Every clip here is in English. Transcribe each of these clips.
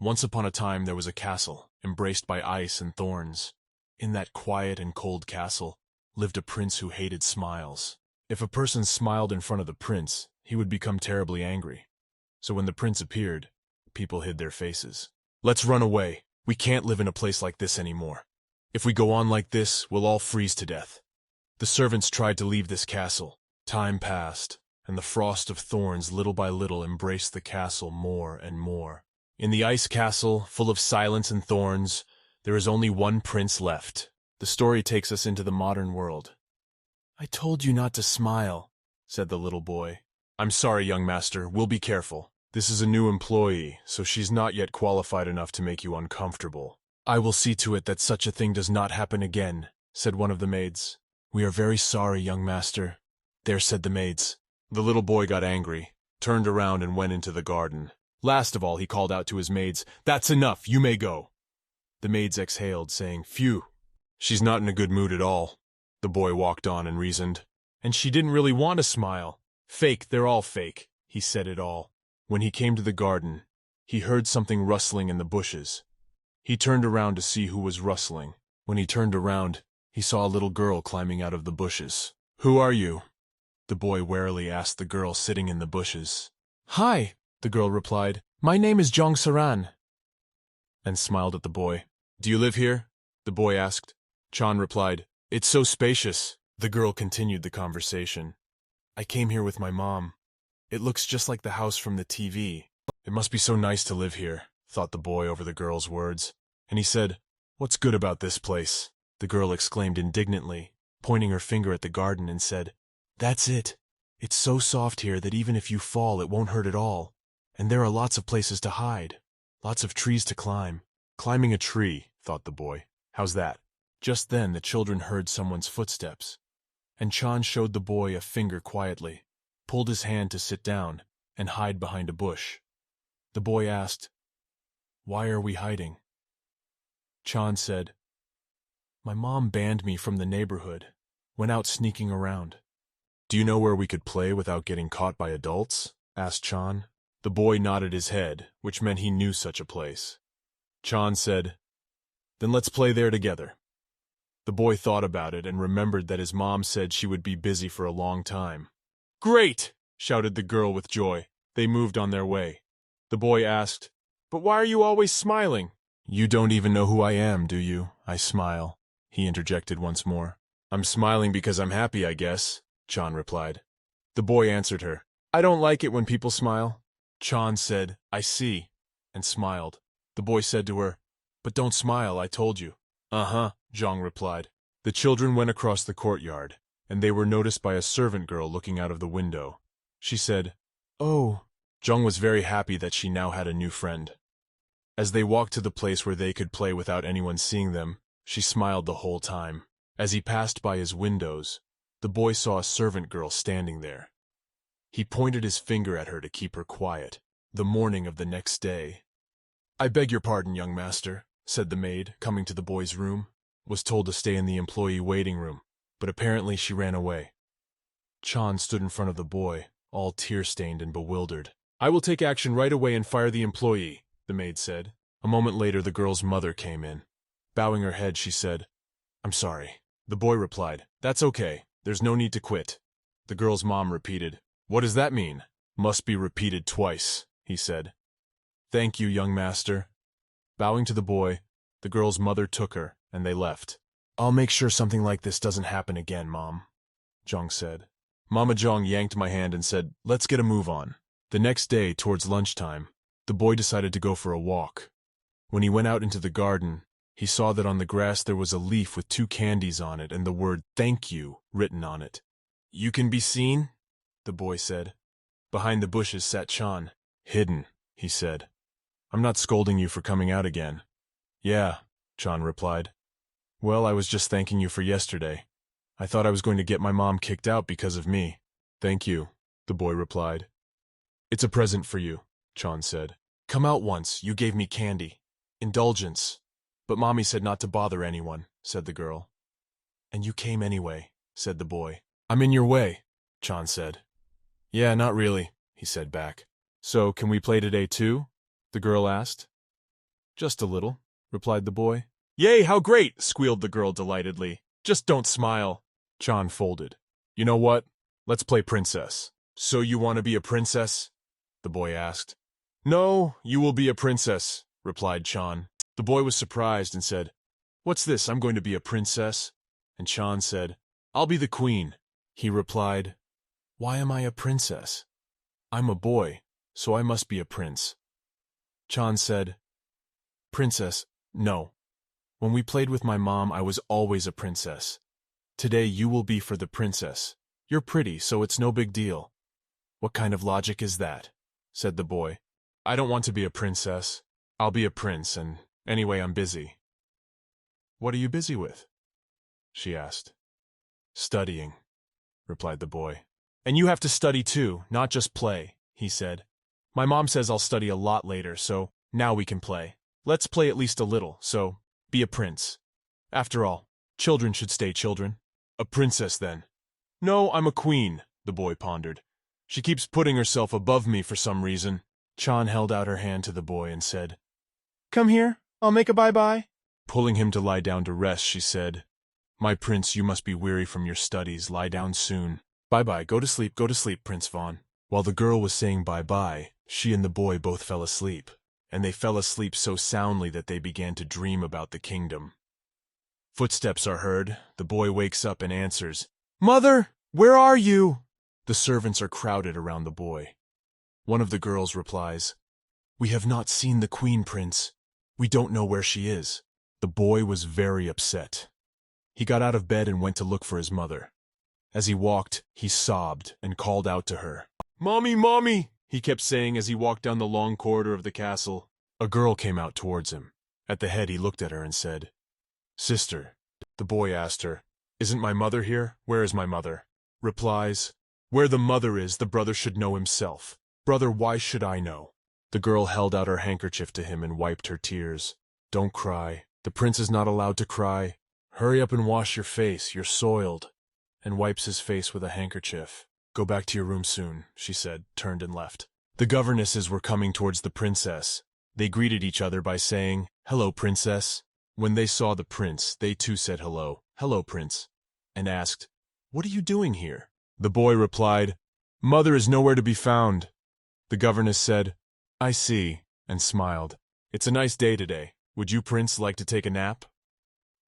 Once upon a time there was a castle, embraced by ice and thorns. In that quiet and cold castle lived a prince who hated smiles. If a person smiled in front of the prince, he would become terribly angry. So when the prince appeared, people hid their faces. "Let's run away. We can't live in a place like this anymore. If we go on like this, we'll all freeze to death." The servants tried to leave this castle. Time passed, and the frost of thorns little by little embraced the castle more and more. In the ice castle, full of silence and thorns, there is only one prince left. The story takes us into the modern world. "I told you not to smile," said the little boy. "I'm sorry, young master. We'll be careful. This is a new employee, so she's not yet qualified enough to make you uncomfortable." "I will see to it that such a thing does not happen again," said one of the maids. "We are very sorry, young master." "There," said the maids. The little boy got angry, turned around and went into the garden. Last of all, he called out to his maids, "That's enough, you may go." The maids exhaled, saying, "Phew, she's not in a good mood at all." The boy walked on and reasoned. "And she didn't really want to smile. Fake, they're all fake." He said it all. When he came to the garden, he heard something rustling in the bushes. He turned around to see who was rustling. When he turned around, he saw a little girl climbing out of the bushes. "Who are you?" The boy warily asked the girl sitting in the bushes. "Hi," the girl replied. "My name is Jong Saran," and smiled at the boy. "Do you live here?" the boy asked. Chan replied, "It's so spacious." The girl continued the conversation. "I came here with my mom. It looks just like the house from the TV. It must be so nice to live here," thought the boy over the girl's words. And he said, "What's good about this place?" The girl exclaimed indignantly, pointing her finger at the garden, and said, "That's it. It's so soft here that even if you fall, it won't hurt at all. And there are lots of places to hide. Lots of trees to climb." "Climbing a tree," thought the boy. "How's that?" Just then the children heard someone's footsteps, and Chan showed the boy a finger quietly, pulled his hand to sit down and hide behind a bush. The boy asked, "Why are we hiding?" Chan said, "My mom banned me from the neighborhood, went out sneaking around." "Do you know where we could play without getting caught by adults?" asked Chan. The boy nodded his head, which meant he knew such a place. Chan said, "Then let's play there together." The boy thought about it and remembered that his mom said she would be busy for a long time. "Great!" shouted the girl with joy. They moved on their way. The boy asked, "But why are you always smiling?" "You don't even know who I am, do you? I smile," he interjected once more. "I'm smiling because I'm happy, I guess," Chan replied. The boy answered her, "I don't like it when people smile." Chan said, "I see," and smiled. The boy said to her, "But don't smile, I told you." "Uh-huh," Zhang replied. The children went across the courtyard, and they were noticed by a servant girl looking out of the window. She said, "Oh." Zhang was very happy that she now had a new friend. As they walked to the place where they could play without anyone seeing them, she smiled the whole time. As he passed by his windows, the boy saw a servant girl standing there. He pointed his finger at her to keep her quiet. The morning of the next day. "I beg your pardon, young master," said the maid, coming to the boy's room. Was told to stay in the employee waiting room, but apparently she ran away. Chan stood in front of the boy, all tear-stained and bewildered. "I will take action right away and fire the employee," the maid said. A moment later, the girl's mother came in. Bowing her head, she said, "I'm sorry." The boy replied, "That's okay. There's no need to quit." The girl's mom repeated, "What does that mean?" "Must be repeated twice," he said. "Thank you, young master." Bowing to the boy, the girl's mother took her, and they left. "I'll make sure something like this doesn't happen again, Mom," Zhang said. Mama Zhang yanked my hand and said, "Let's get a move on." The next day, towards lunchtime, the boy decided to go for a walk. When he went out into the garden, he saw that on the grass there was a leaf with 2 candies on it and the word "Thank you" written on it. "You can be seen?" the boy said. Behind the bushes sat Chan. "Hidden," he said. "I'm not scolding you for coming out again." "Yeah," Chan replied. "Well, I was just thanking you for yesterday. I thought I was going to get my mom kicked out because of me." "Thank you," the boy replied. "It's a present for you," Chan said. "Come out once, you gave me candy. Indulgence. But Mommy said not to bother anyone," said the girl. "And you came anyway," said the boy. "I'm in your way," Chan said. "Yeah, not really," he said back. "So, can we play today too?" the girl asked. Just a little, replied the boy. Yay, how great, squealed the girl delightedly. Just don't smile. Chan folded. You know what? Let's play princess. So you want to be a princess? The boy asked. No, you will be a princess, replied Chan. The boy was surprised and said, What's this? I'm going to be a princess? And Chan said, I'll be the queen. He replied, Why am I a princess? I'm a boy, so I must be a prince. Chan said, Princess, no. When we played with my mom, I was always a princess. Today you will be for the princess. You're pretty, so it's no big deal. What kind of logic is that? Said the boy. I don't want to be a princess. I'll be a prince, and anyway, I'm busy. What are you busy with? She asked. Studying, replied the boy. And you have to study too, not just play, he said. My mom says I'll study a lot later, so now we can play. Let's play at least a little, so be a prince. After all, children should stay children. A princess, then. No, I'm a queen, the boy pondered. She keeps putting herself above me for some reason. Chan held out her hand to the boy and said, Come here, I'll make a bye-bye. Pulling him to lie down to rest, she said, My prince, you must be weary from your studies. Lie down soon. Bye-bye, go to sleep, Prince Vaughn. While the girl was saying bye-bye, she and the boy both fell asleep, and they fell asleep so soundly that they began to dream about the kingdom. Footsteps are heard. The boy wakes up and answers, Mother, where are you? The servants are crowded around the boy. One of the girls replies, We have not seen the queen, Prince. We don't know where she is. The boy was very upset. He got out of bed and went to look for his mother. As he walked, he sobbed and called out to her. Mommy, Mommy, he kept saying as he walked down the long corridor of the castle. A girl came out towards him. At the head, he looked at her and said, Sister. The boy asked her, Isn't my mother here? Where is my mother? Replies, Where the mother is, the brother should know himself. Brother, why should I know? The girl held out her handkerchief to him and wiped her tears. Don't cry. The prince is not allowed to cry. Hurry up and wash your face. You're soiled. And wipes his face with a handkerchief. Go back to your room soon, she said, turned and left. The governesses were coming towards the princess. They greeted each other by saying, Hello, princess. When they saw the prince, they too said hello. Hello, prince. And asked, What are you doing here? The boy replied, Mother is nowhere to be found. The governess said, I see, and smiled. It's a nice day today. Would you, prince, like to take a nap?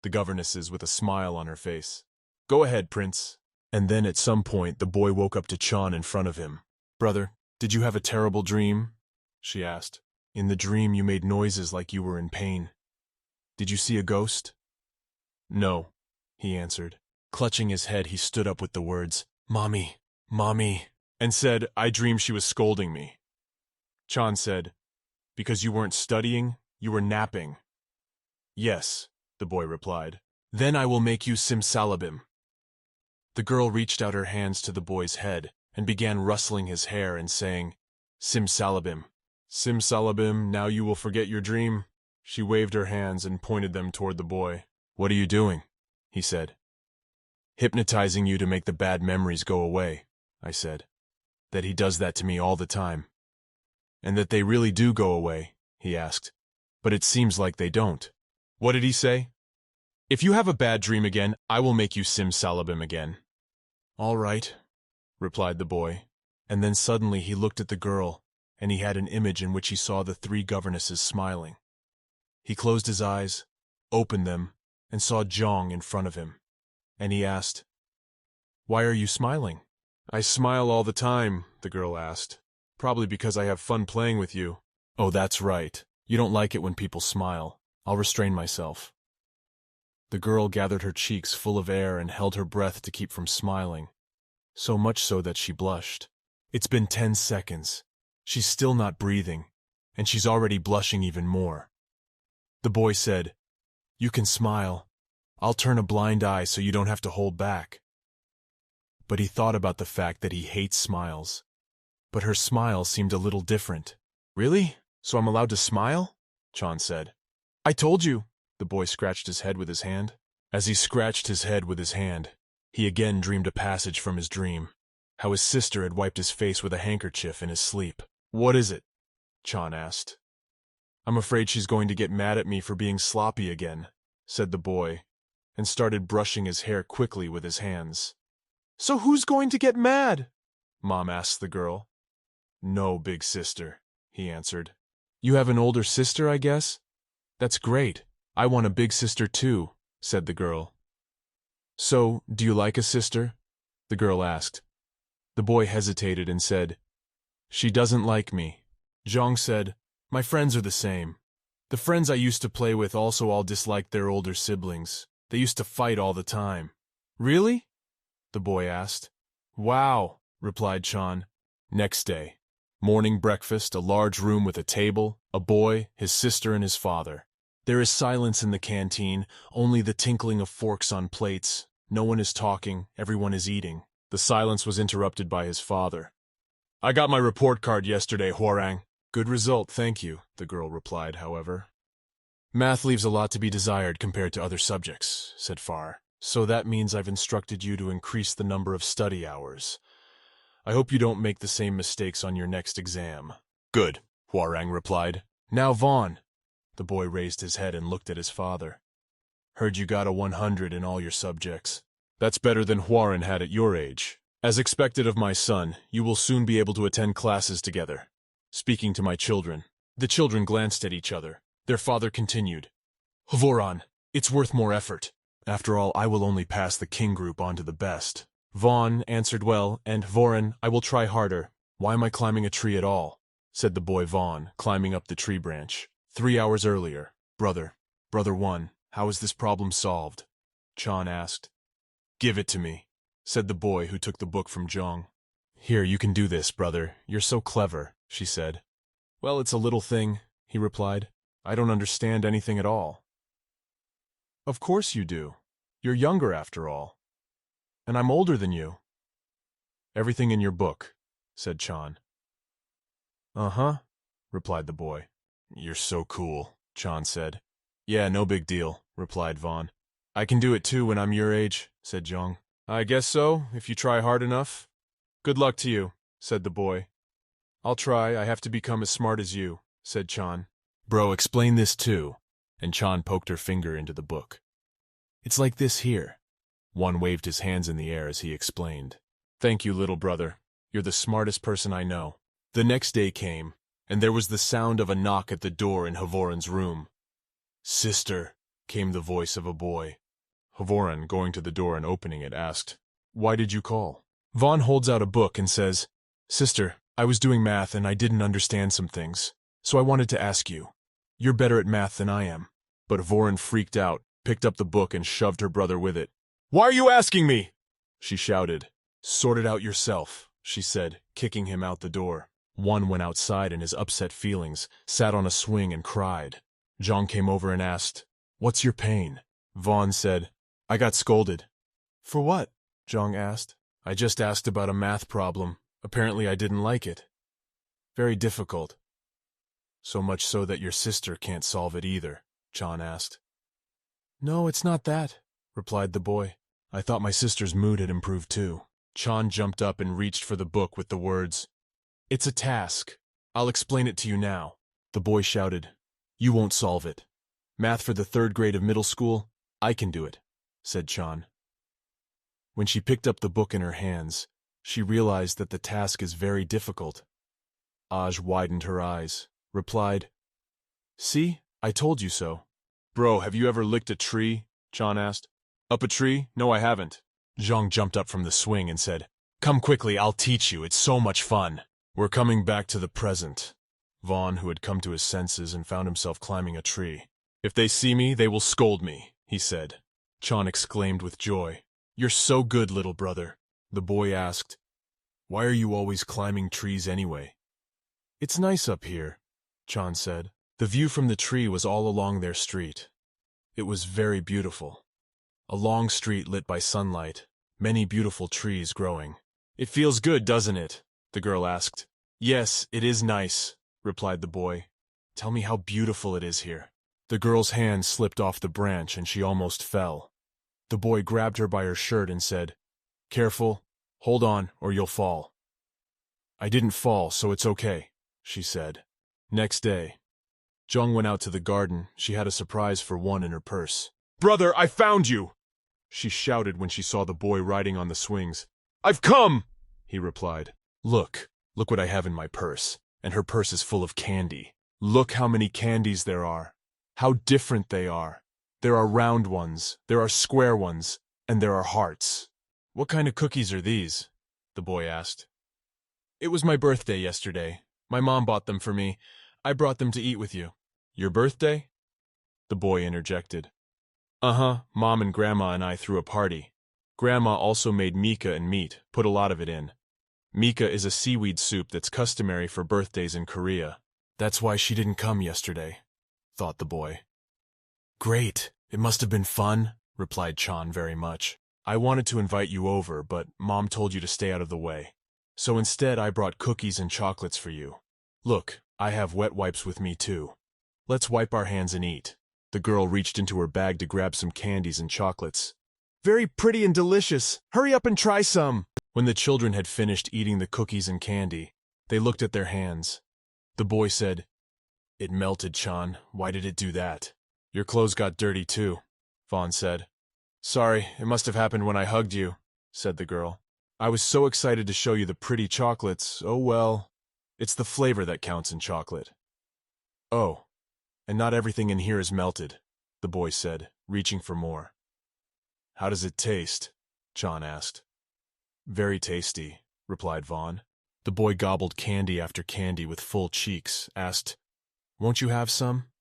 The governesses with a smile on her face. Go ahead, prince. And then at some point the boy woke up to Chan in front of him. Brother, did you have a terrible dream? She asked. In the dream you made noises like you were in pain. Did you see a ghost? No, he answered. Clutching his head, he stood up with the words, Mommy, Mommy, and said, I dreamed she was scolding me. Chan said, Because you weren't studying, you were napping. Yes, the boy replied. Then I will make you simsalabim. The girl reached out her hands to the boy's head and began rustling his hair and saying, Simsalabim. Simsalabim, now you will forget your dream. She waved her hands and pointed them toward the boy. What are you doing? He said. Hypnotizing you to make the bad memories go away, I said. That he does that to me all the time. And that they really do go away, he asked. But it seems like they don't. What did he say? If you have a bad dream again, I will make you simsalabim again. All right, replied the boy. And then suddenly he looked at the girl, and he had an image in which he saw the three governesses smiling. He closed his eyes, opened them, and saw Zhang in front of him. And he asked, Why are you smiling? I smile all the time, the girl asked. Probably because I have fun playing with you. Oh, that's right. You don't like it when people smile. I'll restrain myself. The girl gathered her cheeks full of air and held her breath to keep from smiling, so much so that she blushed. It's been 10 seconds. She's still not breathing, and she's already blushing even more. The boy said, You can smile. I'll turn a blind eye so you don't have to hold back. But he thought about the fact that he hates smiles. But her smile seemed a little different. Really? So I'm allowed to smile? Chan said. I told you. The boy scratched his head with his hand. As he scratched his head with his hand, he again dreamed a passage from his dream. How his sister had wiped his face with a handkerchief in his sleep. What is it? Chan asked. I'm afraid she's going to get mad at me for being sloppy again, said the boy, and started brushing his hair quickly with his hands. So who's going to get mad? Mom asked the girl. No, big sister, he answered. You have an older sister, I guess? That's great. I want a big sister too, said the girl. So, do you like a sister? The girl asked. The boy hesitated and said, She doesn't like me. Zhang said, My friends are the same. The friends I used to play with also all disliked their older siblings. They used to fight all the time. Really? The boy asked. Wow, replied Chan. Next day. Morning breakfast, a large room with a table, a boy, his sister, and his father. There is silence in the canteen, only the tinkling of forks on plates. No one is talking, everyone is eating. The silence was interrupted by his father. I got my report card yesterday, Huarang. Good result, thank you, the girl replied, however. Math leaves a lot to be desired compared to other subjects, said Far. So that means I've instructed you to increase the number of study hours. I hope you don't make the same mistakes on your next exam. Good, Huarang replied. Now, Vaughn. The boy raised his head and looked at his father. Heard you got a 100 in all your subjects. That's better than Huaran had at your age. As expected of my son, you will soon be able to attend classes together. Speaking to my children. The children glanced at each other. Their father continued. Voran, it's worth more effort. After all, I will only pass the king group on to the best. Vaughn answered well, and Voran, I will try harder. Why am I climbing a tree at all? Said the boy Vaughn, climbing up the tree branch. 3 hours earlier. Brother one, how is this problem solved? Chan asked. Give it to me, said the boy who took the book from Zhang. Here, you can do this, brother. You're so clever, she said. Well, it's a little thing, he replied. I don't understand anything at all. Of course you do. You're younger after all. And I'm older than you. Everything in your book, said Chan. Uh-huh, replied the boy. You're so cool, Chan said. Yeah, no big deal, replied Vaughn. I can do it too when I'm your age, said Zhang. I guess so, if you try hard enough. Good luck to you, said the boy. I'll try, I have to become as smart as you, said Chan. Bro, explain this too. And Chan poked her finger into the book. It's like this here. One waved his hands in the air as he explained. Thank you, little brother. You're the smartest person I know. The next day came, and there was the sound of a knock at the door in Havoran's room. Sister, came the voice of a boy. Havoran, going to the door and opening it, asked, Why did you call? Vaughn holds out a book and says, Sister, I was doing math and I didn't understand some things, so I wanted to ask you. You're better at math than I am. But Havoran freaked out, picked up the book and shoved her brother with it. Why are you asking me? She shouted. Sort it out yourself, she said, kicking him out the door. One went outside in his upset feelings, sat on a swing and cried. Zhang came over and asked, What's your pain? Vaughn said, I got scolded. For what? Zhang asked. I just asked about a math problem. Apparently I didn't like it. Very difficult. So much so that your sister can't solve it either, Chan asked. No, it's not that, replied the boy. I thought my sister's mood had improved too. Chan jumped up and reached for the book with the words, It's a task. I'll explain it to you now. The boy shouted, You won't solve it. Math for the 3rd grade of middle school? I can do it, said Chan. When she picked up the book in her hands, she realized that the task is very difficult. Aj widened her eyes, replied, See, I told you so. Bro, have you ever licked a tree? Chan asked. Up a tree? No, I haven't. Zhang jumped up from the swing and said, Come quickly, I'll teach you, it's so much fun. We're coming back to the present. Vaughn, who had come to his senses and found himself climbing a tree. If they see me, they will scold me, he said. Chan exclaimed with joy. You're so good, little brother. The boy asked, Why are you always climbing trees anyway? It's nice up here, Chan said. The view from the tree was all along their street. It was very beautiful. A long street lit by sunlight, many beautiful trees growing. It feels good, doesn't it? The girl asked. Yes, it is nice, replied the boy. Tell me how beautiful it is here. The girl's hand slipped off the branch and she almost fell. The boy grabbed her by her shirt and said, Careful, hold on, or you'll fall. I didn't fall, so it's okay, she said. Next day. Jung went out to the garden. She had a surprise for Won in her purse. "Brother, I found you!" she shouted when she saw the boy riding on the swings. "I've come!" he replied. Look what I have in my purse." And her purse is full of candy. Look how many candies there are. How different they are. There are round ones, there are square ones, and there are hearts. "What kind of cookies are these?" the boy asked. "It was my birthday yesterday. My mom bought them for me. I brought them to eat with you." "Your birthday?" the boy interjected. "Uh-huh, Mom and Grandma and I threw a party. Grandma also made mika and meat, put a lot of it in. Mika is a seaweed soup that's customary for birthdays in Korea. That's why she didn't come yesterday," thought the boy. "Great, it must have been fun," replied Chan very much. "I wanted to invite you over, but Mom told you to stay out of the way. So instead I brought cookies and chocolates for you. Look, I have wet wipes with me too. Let's wipe our hands and eat." The girl reached into her bag to grab some candies and chocolates. "Very pretty and delicious. Hurry up and try some." When the children had finished eating the cookies and candy, they looked at their hands. The boy said, "It melted, Chan. Why did it do that?" "Your clothes got dirty too," Vaughn said. "Sorry, it must have happened when I hugged you," said the girl. "I was so excited to show you the pretty chocolates. Oh well, it's the flavor that counts in chocolate." "Oh, and not everything in here is melted," the boy said, reaching for more. "How does it taste?" Chan asked. "Very tasty," replied Vaughn. The boy gobbled candy after candy with full cheeks, asked, "Won't you have some?"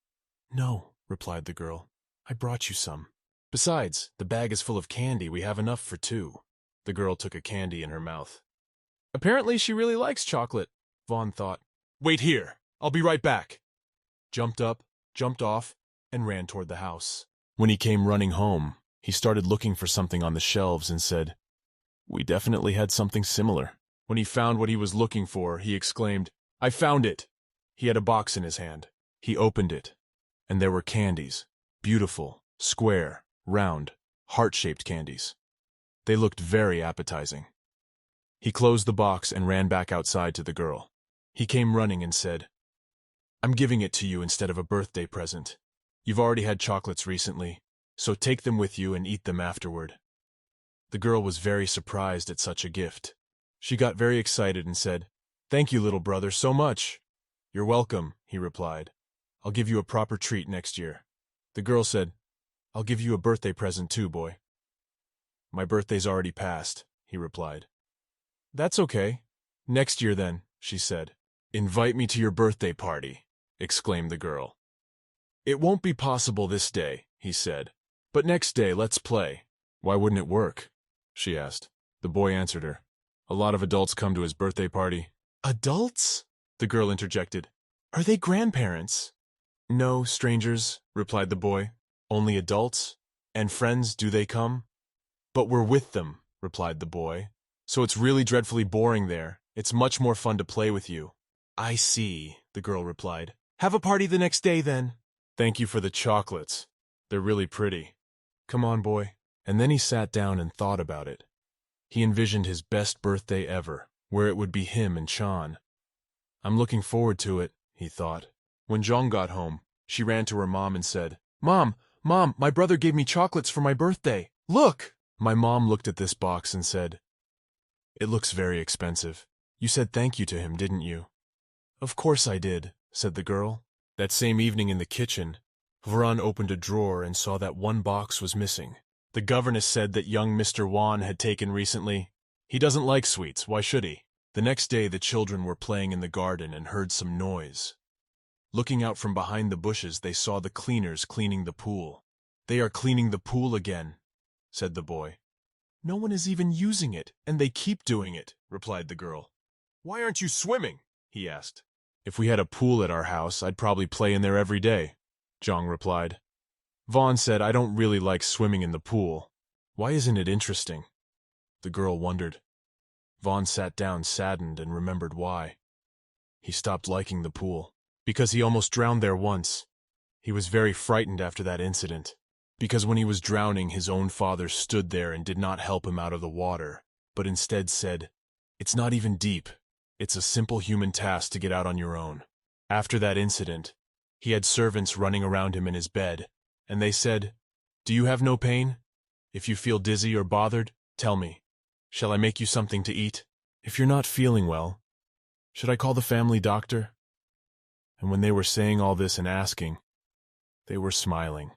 "No," replied the girl. "I brought you some. Besides, the bag is full of candy. We have enough for two." The girl took a candy in her mouth. "Apparently she really likes chocolate," Vaughn thought. "Wait here. I'll be right back." Jumped up, jumped off, and ran toward the house. When he came running home, he started looking for something on the shelves and said, "We definitely had something similar." When he found what he was looking for, he exclaimed, "I found it!" He had a box in his hand. He opened it, and there were candies, beautiful, square, round, heart-shaped candies. They looked very appetizing. He closed the box and ran back outside to the girl. He came running and said, "I'm giving it to you instead of a birthday present. You've already had chocolates recently, so take them with you and eat them afterward." The girl was very surprised at such a gift. She got very excited and said, "Thank you, little brother, so much." "You're welcome," he replied. "I'll give you a proper treat next year." The girl said, "I'll give you a birthday present too, boy." "My birthday's already passed," he replied. "That's okay. Next year then," she said. "Invite me to your birthday party," exclaimed the girl. "It won't be possible this day," he said. "But next day, let's play." "Why wouldn't it work?" she asked. The boy answered her. "A lot of adults come to his birthday party." "Adults?" the girl interjected. "Are they grandparents?" "No, strangers," replied the boy. "Only adults. And friends, do they come?" "But we're with them," replied the boy. "So it's really dreadfully boring there. It's much more fun to play with you." "I see," the girl replied. "Have a party the next day, then." "Thank you for the chocolates. They're really pretty. Come on, boy." And then he sat down and thought about it. He envisioned his best birthday ever, where it would be him and Chan. "I'm looking forward to it," he thought. When Jong got home, she ran to her mom and said, Mom, my brother gave me chocolates for my birthday. Look!" My mom looked at this box and said, "It looks very expensive. You said thank you to him, didn't you?" "Of course I did," said the girl. That same evening in the kitchen, Varun opened a drawer and saw that one box was missing. The governess said that young Mr. Wan had taken recently. He doesn't like sweets, why should he? The next day the children were playing in the garden and heard some noise. Looking out from behind the bushes, they saw the cleaners cleaning the pool. "They are cleaning the pool again," said the boy. "No one is even using it, and they keep doing it," replied the girl. "Why aren't you swimming?" he asked. "If we had a pool at our house, I'd probably play in there every day," Jong replied. Vaughn said, "I don't really like swimming in the pool. Why isn't it interesting?" The girl wondered. Vaughn sat down saddened and remembered why. He stopped liking the pool. Because he almost drowned there once. He was very frightened after that incident. Because when he was drowning, his own father stood there and did not help him out of the water, but instead said, "It's not even deep. It's a simple human task to get out on your own." After that incident, He had servants running around him in his bed, and they said, "Do you have no pain? If you feel dizzy or bothered, tell me. Shall I make you something to eat? If you're not feeling well, should I call the family doctor?" And when they were saying all this and asking, they were smiling.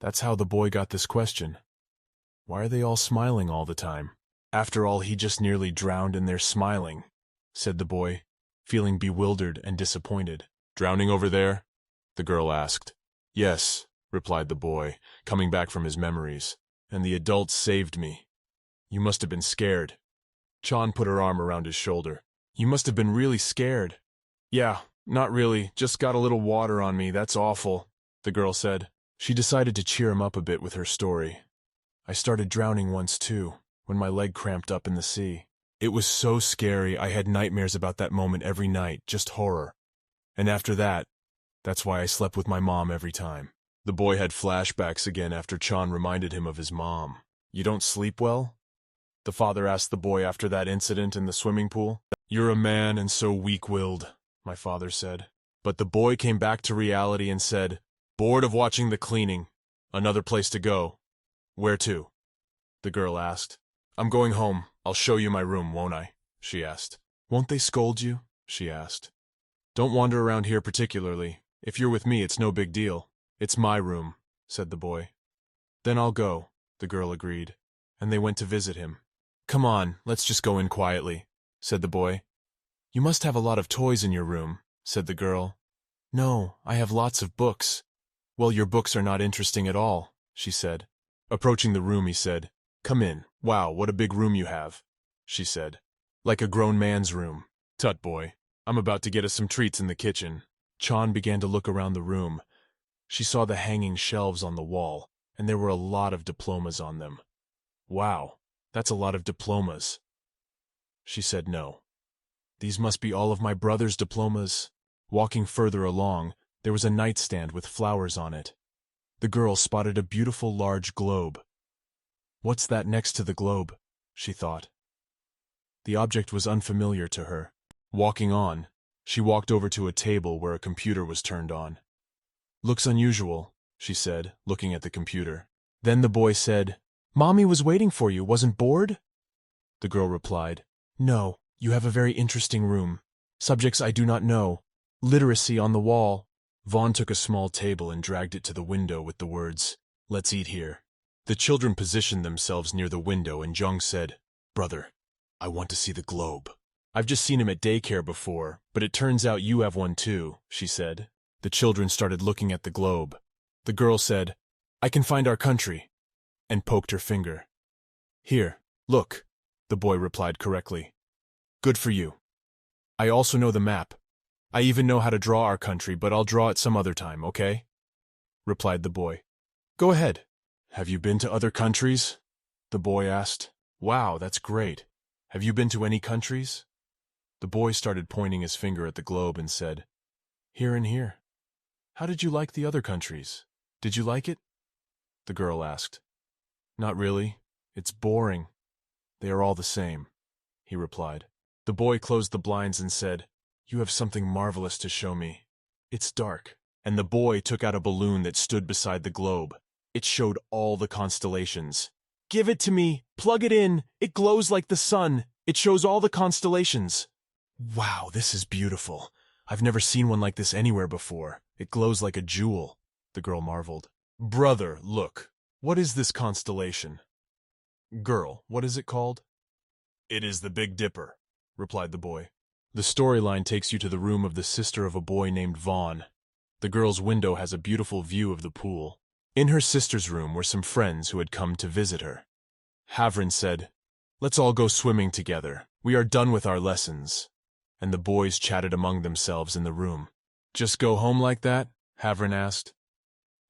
That's how the boy got this question. Why are they all smiling all the time? After all, he just nearly drowned in their smiling, said the boy, feeling bewildered and disappointed. Drowning over there? The girl asked. Yes, replied the boy, coming back from his memories. And the adults saved me. You must have been scared. Chan put her arm around his shoulder. You must have been really scared. Yeah, not really, just got a little water on me, that's awful, the girl said. She decided to cheer him up a bit with her story. I started drowning once too, when my leg cramped up in the sea. It was so scary, I had nightmares about that moment every night, just horror. And after that, that's why I slept with my mom every time. The boy had flashbacks again after Chan reminded him of his mom. You don't sleep well? The father asked the boy after that incident in the swimming pool. You're a man and so weak-willed, my father said. But the boy came back to reality and said, bored of watching the cleaning. Another place to go. Where to? The girl asked. I'm going home. I'll show you my room, won't I? She asked. Won't they scold you? She asked. Don't wander around here particularly. If you're with me, it's no big deal. It's my room, said the boy. Then I'll go, the girl agreed, and they went to visit him. Come on, let's just go in quietly, said the boy. You must have a lot of toys in your room, said the girl. No, I have lots of books. Well, your books are not interesting at all, she said. Approaching the room, he said, Come in. Wow, what a big room you have, she said. Like a grown man's room. Tut, boy. I'm about to get us some treats in the kitchen. Chan began to look around the room. She saw the hanging shelves on the wall, and there were a lot of diplomas on them. Wow, that's a lot of diplomas. She said no. These must be all of my brother's diplomas. Walking further along, there was a nightstand with flowers on it. The girl spotted a beautiful large globe. What's that next to the globe? She thought. The object was unfamiliar to her. Walking on, she walked over to a table where a computer was turned on. Looks unusual, she said, looking at the computer. Then the boy said, Mommy was waiting for you, wasn't bored? The girl replied, No, you have a very interesting room. Subjects I do not know. Literacy on the wall. Vaughn took a small table and dragged it to the window with the words, Let's eat here. The children positioned themselves near the window and Jung said, Brother, I want to see the globe. I've just seen him at daycare before, but it turns out you have one too, she said. The children started looking at the globe. The girl said, I can find our country, and poked her finger. Here, look, the boy replied correctly. Good for you. I also know the map. I even know how to draw our country, but I'll draw it some other time, okay? Replied the boy. Go ahead. Have you been to other countries? The boy asked. Wow, that's great. Have you been to any countries? The boy started pointing his finger at the globe and said, Here and here. How did you like the other countries? Did you like it? The girl asked. Not really. It's boring. They are all the same, he replied. The boy closed the blinds and said, You have something marvelous to show me. It's dark. And the boy took out a balloon that stood beside the globe. It showed all the constellations. Give it to me. Plug it in. It glows like the sun. It shows all the constellations. Wow, this is beautiful. I've never seen one like this anywhere before. It glows like a jewel, the girl marveled. Brother, look. What is this constellation? Girl, what is it called? It is the Big Dipper, replied the boy. The storyline takes you to the room of the sister of a boy named Vaughn. The girl's window has a beautiful view of the pool. In her sister's room were some friends who had come to visit her. Havrin said, Let's all go swimming together. We are done with our lessons. And the boys chatted among themselves in the room. Just go home like that? Havrin asked.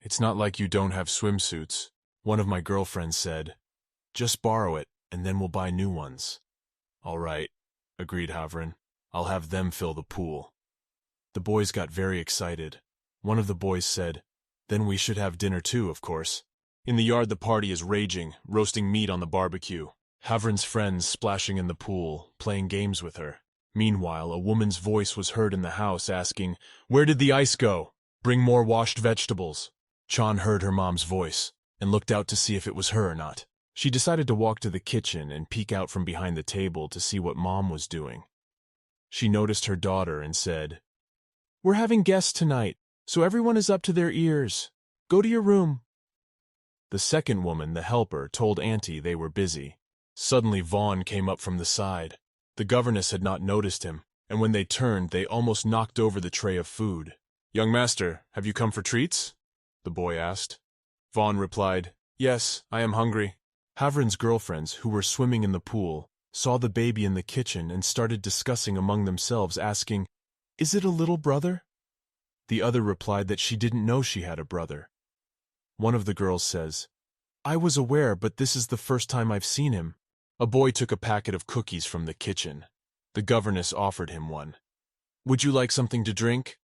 It's not like you don't have swimsuits. One of my girlfriends said, Just borrow it, and then we'll buy new ones. All right, agreed Havrin. I'll have them fill the pool. The boys got very excited. One of the boys said, Then we should have dinner too, of course. In the yard the party is raging, roasting meat on the barbecue. Havrin's friends splashing in the pool, playing games with her. Meanwhile, a woman's voice was heard in the house asking, Where did the ice go? Bring more washed vegetables. Chan heard her mom's voice and looked out to see if it was her or not. She decided to walk to the kitchen and peek out from behind the table to see what Mom was doing. She noticed her daughter and said, "We're having guests tonight, so everyone is up to their ears. Go to your room." The second woman, the helper, told Auntie they were busy. Suddenly Vaughn came up from the side. The governess had not noticed him, and when they turned, they almost knocked over the tray of food. "Young master, have you come for treats?" the boy asked. Vaughn replied, "Yes, I am hungry." Havren's girlfriends, who were swimming in the pool, saw the baby in the kitchen and started discussing among themselves, asking, "Is it a little brother?" The other replied that she didn't know she had a brother. One of the girls says, "I was aware, but this is the first time I've seen him." A boy took a packet of cookies from the kitchen. The governess offered him one. "Would you like something to drink?"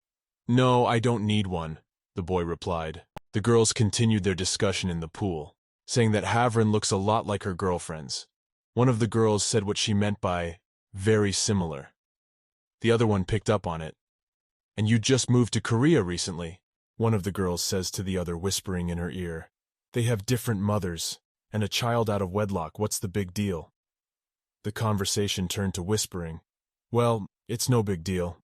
"No, I don't need one," the boy replied. The girls continued their discussion in the pool, saying that Havren looks a lot like her girlfriends. One of the girls said what she meant by very similar. The other one picked up on it. "And you just moved to Korea recently," one of the girls says to the other, whispering in her ear. "They have different mothers, and a child out of wedlock, what's the big deal?" The conversation turned to whispering. "Well, it's no big deal,"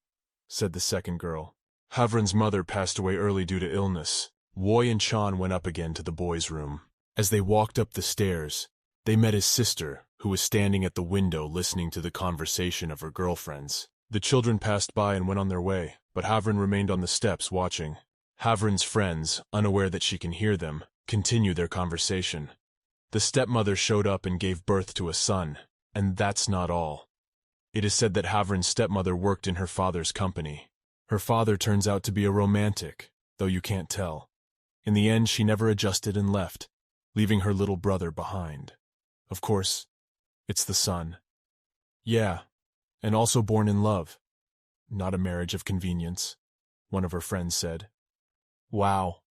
said the second girl. Havren's mother passed away early due to illness. Woy and Chan went up again to the boy's room. As they walked up the stairs, they met his sister, who was standing at the window listening to the conversation of her girlfriends. The children passed by and went on their way, but Havren remained on the steps watching. Havren's friends, unaware that she can hear them, continue their conversation. The stepmother showed up and gave birth to a son, and that's not all. It is said that Havren's stepmother worked in her father's company. Her father turns out to be a romantic, though you can't tell. In the end, she never adjusted and left, leaving her little brother behind. Of course, it's the son. Yeah, and also born in love. Not a marriage of convenience, one of her friends said. "Wow,"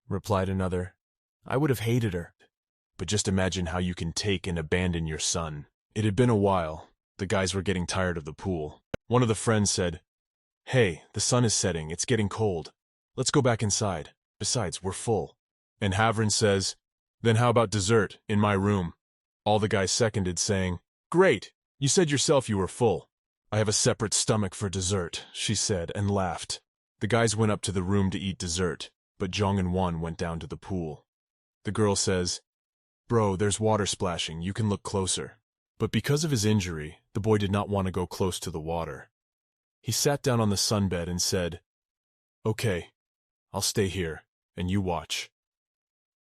replied another. "I would have hated her. But just imagine how you can take and abandon your son." It had been a while. The guys were getting tired of the pool. One of the friends said, "Hey, the sun is setting, it's getting cold. Let's go back inside. Besides, we're full." And Havren says, "Then how about dessert, in my room?" All the guys seconded, saying, "Great, you said yourself you were full." "I have a separate stomach for dessert," she said, and laughed. The guys went up to the room to eat dessert, but Jong and Won went down to the pool. The girl says, "Bro, there's water splashing, you can look closer." But because of his injury, the boy did not want to go close to the water. He sat down on the sunbed and said, "Okay, I'll stay here, and you watch."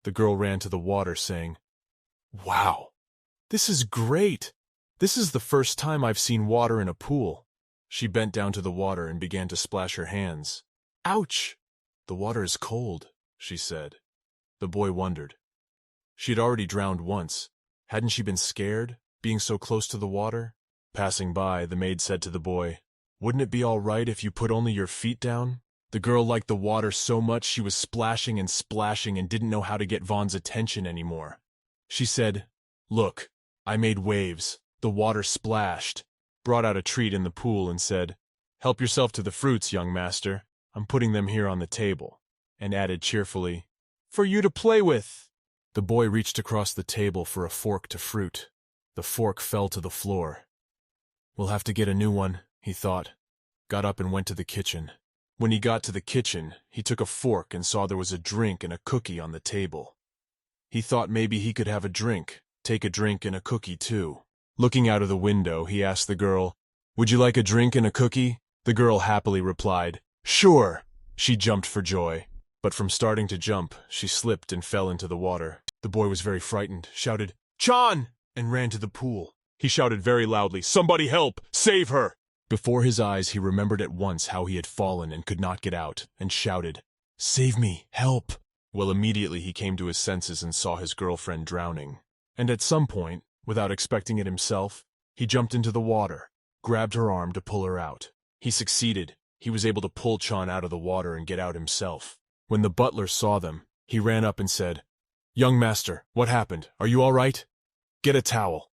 The girl ran to the water, saying, "Wow, this is great! This is the first time I've seen water in a pool." She bent down to the water and began to splash her hands. "Ouch! The water is cold," she said. The boy wondered. She had already drowned once. Hadn't she been scared, being so close to the water? Passing by, the maid said to the boy, "Wouldn't it be all right if you put only your feet down?" The girl liked the water so much she was splashing and splashing and didn't know how to get Vaughn's attention anymore. She said, "Look, I made waves. The water splashed," brought out a treat in the pool and said, "Help yourself to the fruits, young master. I'm putting them here on the table," and added cheerfully, "For you to play with." The boy reached across the table for a fork to fruit. The fork fell to the floor. "We'll have to get a new one," he thought. Got up and went to the kitchen. When he got to the kitchen, he took a fork and saw there was a drink and a cookie on the table. He thought maybe he could have a drink, take a drink and a cookie too. Looking out of the window, he asked the girl, "Would you like a drink and a cookie?" The girl happily replied, "Sure." She jumped for joy, but from starting to jump, she slipped and fell into the water. The boy was very frightened, shouted, "Chan!" and ran to the pool. He shouted very loudly, "Somebody help! Save her!" Before his eyes, he remembered at once how he had fallen and could not get out, and shouted, "Save me! Help!" Well, immediately he came to his senses and saw his girlfriend drowning. And at some point, without expecting it himself, he jumped into the water, grabbed her arm to pull her out. He succeeded. He was able to pull Chan out of the water and get out himself. When the butler saw them, he ran up and said, "Young master, what happened? Are you all right? Get a towel."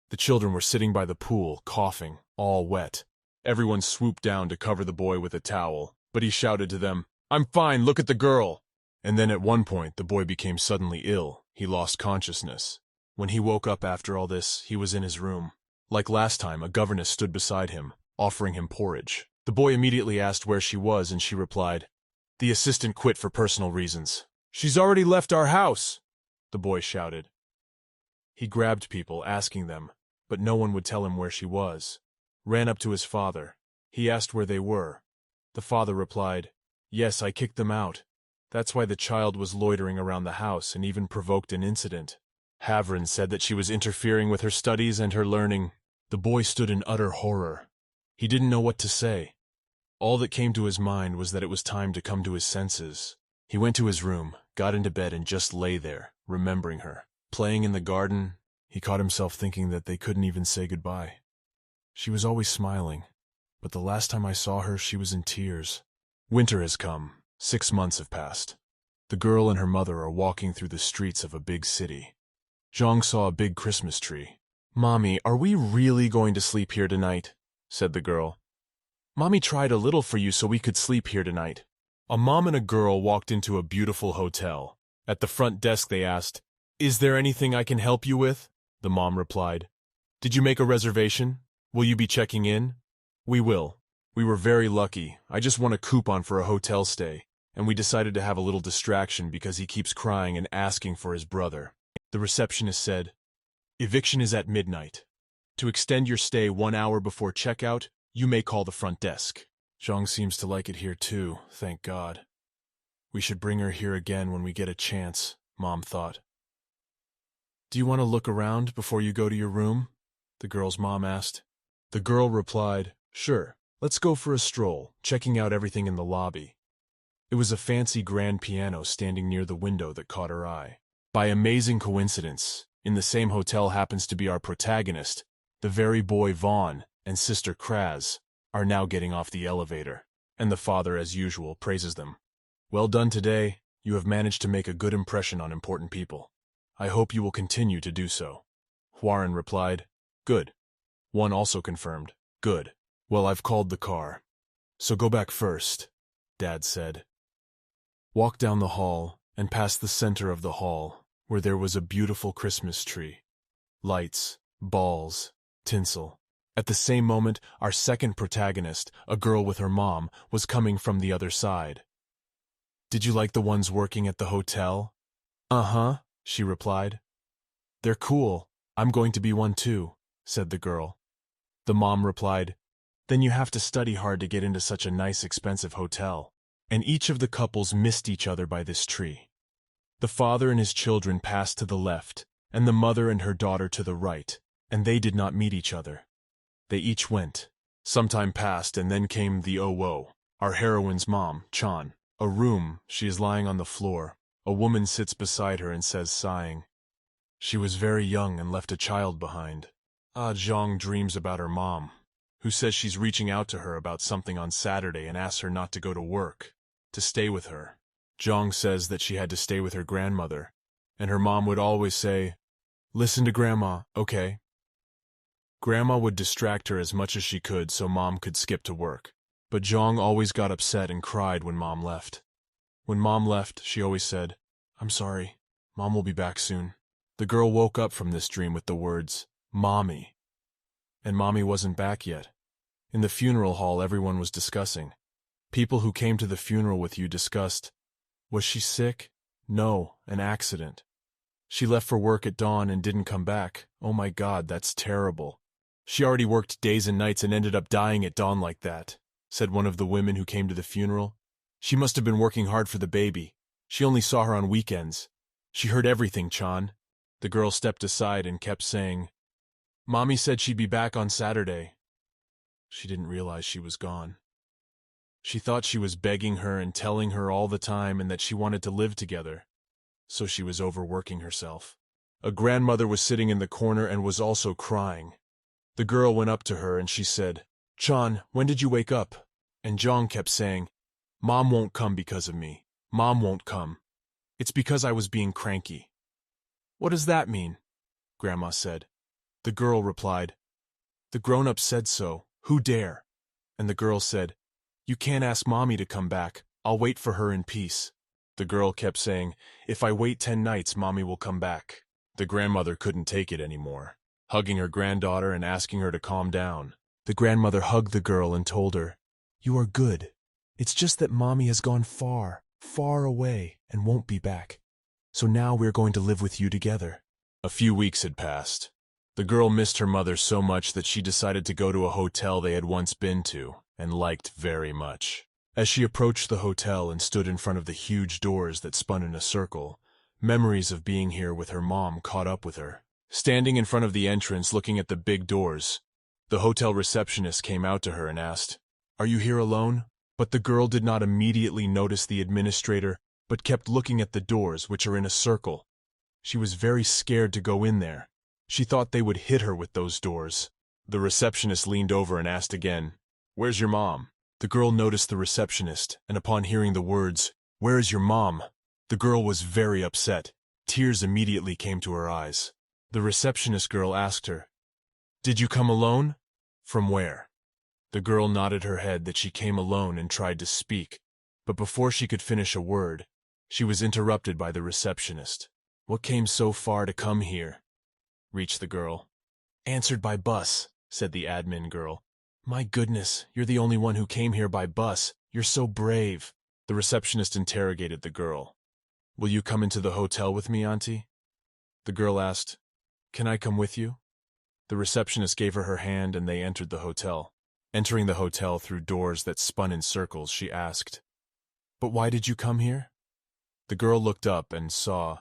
The children were sitting by the pool, coughing, all wet. Everyone swooped down to cover the boy with a towel, but he shouted to them, I'm fine, look at the girl. And then at one point, the boy became suddenly ill. He lost consciousness. When he woke up after all this, he was in his room. Like last time, a governess stood beside him, offering him porridge. The boy immediately asked where she was, and she replied, "The assistant quit for personal reasons." "She's already left our house!" the boy shouted. He grabbed people, asking them, but no one would tell him where she was. Ran up to his father. He asked where they were. The father replied, "Yes, I kicked them out. That's why the child was loitering around the house and even provoked an incident." Havrin said that she was interfering with her studies and her learning. The boy stood in utter horror. He didn't know what to say. All that came to his mind was that it was time to come to his senses. He went to his room, got into bed, and just lay there, remembering her. Playing in the garden, he caught himself thinking that they couldn't even say goodbye. She was always smiling, but the last time I saw her, she was in tears. Winter has come. 6 months have passed. The girl and her mother are walking through the streets of a big city. Zhang saw a big Christmas tree. "Mommy, are we really going to sleep here tonight?" said the girl. "Mommy tried a little for you so we could sleep here tonight." A mom and a girl walked into a beautiful hotel. At the front desk they asked, "Is there anything I can help you with?" The mom replied, "Did you make a reservation? Will you be checking in?" "We will. We were very lucky. I just won a coupon for a hotel stay, and we decided to have a little distraction because he keeps crying and asking for his brother." The receptionist said, "Eviction is at midnight. To extend your stay 1 hour before checkout, you may call the front desk." Zhang seems to like it here too, thank God. We should bring her here again when we get a chance, Mom thought. "Do you want to look around before you go to your room?" the girl's mom asked. The girl replied, "Sure, let's go for a stroll, checking out everything in the lobby." It was a fancy grand piano standing near the window that caught her eye. By amazing coincidence, in the same hotel happens to be our protagonist, the very boy Vaughn and sister Kraz, are now getting off the elevator, and the father, as usual, praises them. "Well done today. You have managed to make a good impression on important people. I hope you will continue to do so." Huaren replied, "Good." One also confirmed, "Good. Well, I've called the car. So go back first," Dad said. Walk down the hall and past the center of the hall, where there was a beautiful Christmas tree. Lights, balls, tinsel. At the same moment, our second protagonist, a girl with her mom, was coming from the other side. "Did you like the ones working at the hotel?" "Uh-huh," she replied. "They're cool. I'm going to be one too," said the girl. The mom replied, "Then you have to study hard to get into such a nice, expensive hotel." And each of the couples missed each other by this tree. The father and his children passed to the left, and the mother and her daughter to the right, and they did not meet each other. They each went. Some time passed, and then came the Owo, our heroine's mom, Chan. A room, she is lying on the floor. A woman sits beside her and says, sighing, "She was very young and left a child behind." Ah Zhang dreams about her mom, who says she's reaching out to her about something on Saturday and asks her not to go to work, to stay with her. Zhang says that she had to stay with her grandmother, and her mom would always say, "Listen to Grandma, okay?" Grandma would distract her as much as she could so Mom could skip to work, but Zhang always got upset and cried when Mom left. When Mom left, she always said, "I'm sorry, Mom will be back soon." The girl woke up from this dream with the words, "Mommy." And Mommy wasn't back yet. In the funeral hall, everyone was discussing. People who came to the funeral with you discussed, "Was she sick? No, an accident. She left for work at dawn and didn't come back. Oh my God, that's terrible. She already worked days and nights and ended up dying at dawn like that," said one of the women who came to the funeral. "She must have been working hard for the baby. She only saw her on weekends. She heard everything, Chan." The girl stepped aside and kept saying, "Mommy said she'd be back on Saturday." She didn't realize she was gone. She thought she was begging her and telling her all the time and that she wanted to live together. So she was overworking herself. A grandmother was sitting in the corner and was also crying. The girl went up to her and she said, "Chan, when did you wake up?" And Zhang kept saying, "Mom won't come because of me. Mom won't come. It's because I was being cranky." "What does that mean?" Grandma said. The girl replied, "The grown-up said so. Who dare?" And the girl said, "You can't ask Mommy to come back. I'll wait for her in peace. The girl kept saying, if I wait 10 nights, Mommy will come back. The grandmother couldn't take it anymore, hugging her granddaughter and asking her to calm down. The grandmother hugged the girl and told her, you are good. It's just that Mommy has gone far, far away and won't be back. So now we're going to live with you together. A few weeks had passed. The girl missed her mother so much that she decided to go to a hotel they had once been to and liked very much. As she approached the hotel and stood in front of the huge doors that spun in a circle, memories of being here with her mom caught up with her. Standing in front of the entrance looking at the big doors, the hotel receptionist came out to her and asked, are you here alone? But the girl did not immediately notice the administrator, but kept looking at the doors, which are in a circle. She was very scared to go in there. She thought they would hit her with those doors. The receptionist leaned over and asked again, where's your mom? The girl noticed the receptionist, and upon hearing the words, where is your mom? The girl was very upset. Tears immediately came to her eyes. The receptionist girl asked her, did you come alone? From where? The girl nodded her head that she came alone and tried to speak, but before she could finish a word, she was interrupted by the receptionist. What came so far to come here? Reached the girl. Answered by bus, said the admin girl. My goodness, you're the only one who came here by bus. You're so brave. The receptionist interrogated the girl. Will you come into the hotel with me, Auntie? The girl asked, can I come with you? The receptionist gave her her hand and they entered the hotel. Entering the hotel through doors that spun in circles, she asked, but why did you come here? The girl looked up and saw,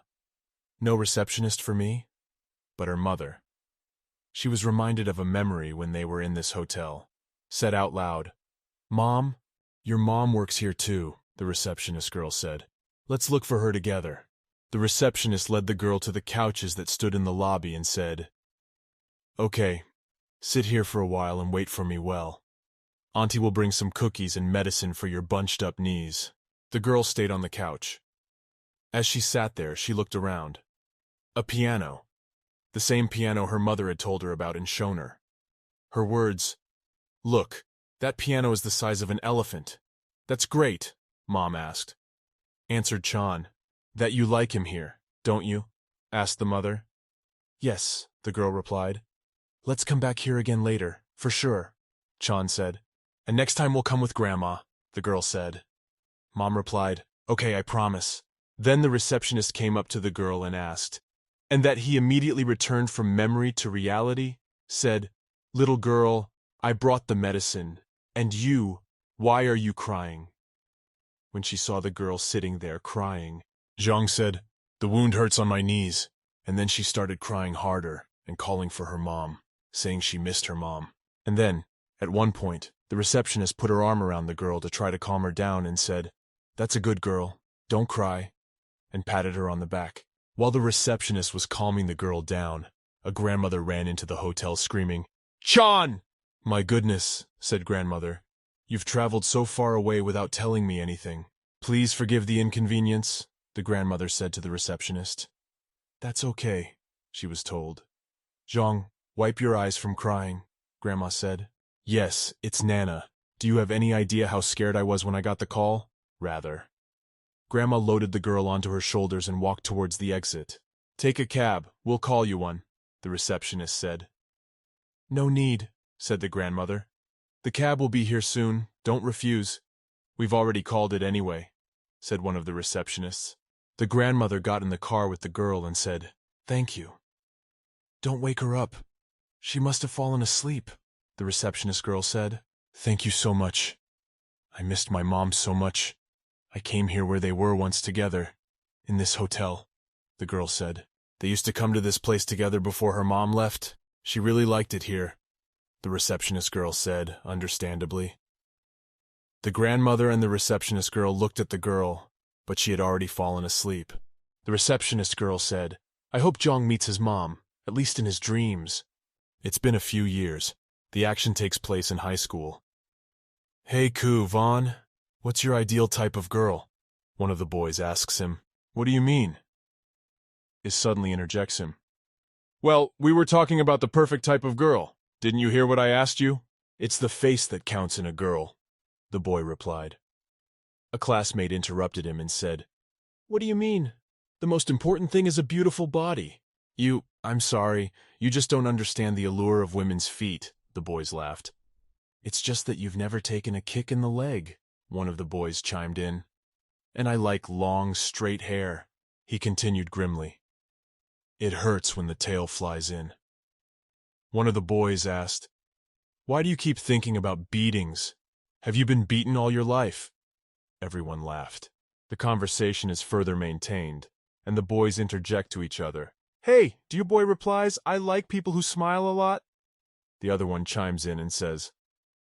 no receptionist for me, but her mother. She was reminded of a memory when they were in this hotel. Said out loud, Mom, your mom works here too, the receptionist girl said. Let's look for her together. The receptionist led the girl to the couches that stood in the lobby and said, okay, sit here for a while and wait for me well. Auntie will bring some cookies and medicine for your bunched up knees. The girl stayed on the couch. As she sat there, she looked around. A piano. The same piano her mother had told her about and shown her. Her words, look, that piano is the size of an elephant. That's great, Mom asked. Answered Chan. That you like him here, don't you? Asked the mother. Yes, the girl replied. Let's come back here again later, for sure, Chan said. And next time we'll come with Grandma, the girl said. Mom replied, okay, I promise. Then the receptionist came up to the girl and asked, and that he immediately returned from memory to reality, said, little girl, I brought the medicine, and you, why are you crying? When she saw the girl sitting there crying, Zhang said, the wound hurts on my knees, and then she started crying harder and calling for her mom, saying she missed her mom. And then, at one point, the receptionist put her arm around the girl to try to calm her down and said, that's a good girl, don't cry, and patted her on the back. While the receptionist was calming the girl down, a grandmother ran into the hotel screaming, Chan! My goodness, said grandmother. You've traveled so far away without telling me anything. Please forgive the inconvenience, the grandmother said to the receptionist. That's okay, she was told. Zhang, wipe your eyes from crying, Grandma said. Yes, it's Nana. Do you have any idea how scared I was when I got the call? Rather. Grandma loaded the girl onto her shoulders and walked towards the exit. Take a cab, we'll call you one, the receptionist said. No need, said the grandmother. The cab will be here soon, don't refuse. We've already called it anyway, said one of the receptionists. The grandmother got in the car with the girl and said, thank you. Don't wake her up. She must have fallen asleep, the receptionist girl said. Thank you so much. I missed my mom so much. I came here where they were once together, in this hotel, the girl said. They used to come to this place together before her mom left. She really liked it here, the receptionist girl said, understandably. The grandmother and the receptionist girl looked at the girl, but she had already fallen asleep. The receptionist girl said, I hope Zhang meets his mom, at least in his dreams. It's been a few years. The action takes place in high school. Hey, Vaughn, what's your ideal type of girl? One of the boys asks him. What do you mean? Is suddenly interjects him. Well, we were talking about the perfect type of girl. Didn't you hear what I asked you? It's the face that counts in a girl, the boy replied. A classmate interrupted him and said, "What do you mean? The most important thing is a beautiful body." I'm sorry, you just don't understand the allure of women's feet," the boys laughed. "It's just that you've never taken a kick in the leg," one of the boys chimed in. "And I like long, straight hair," he continued grimly. "It hurts when the tail flies in." One of the boys asked, "Why do you keep thinking about beatings? Have you been beaten all your life?" Everyone laughed. The conversation is further maintained, and the boys interject to each other. "Hey," your boy replies, "I like people who smile a lot." The other one chimes in and says,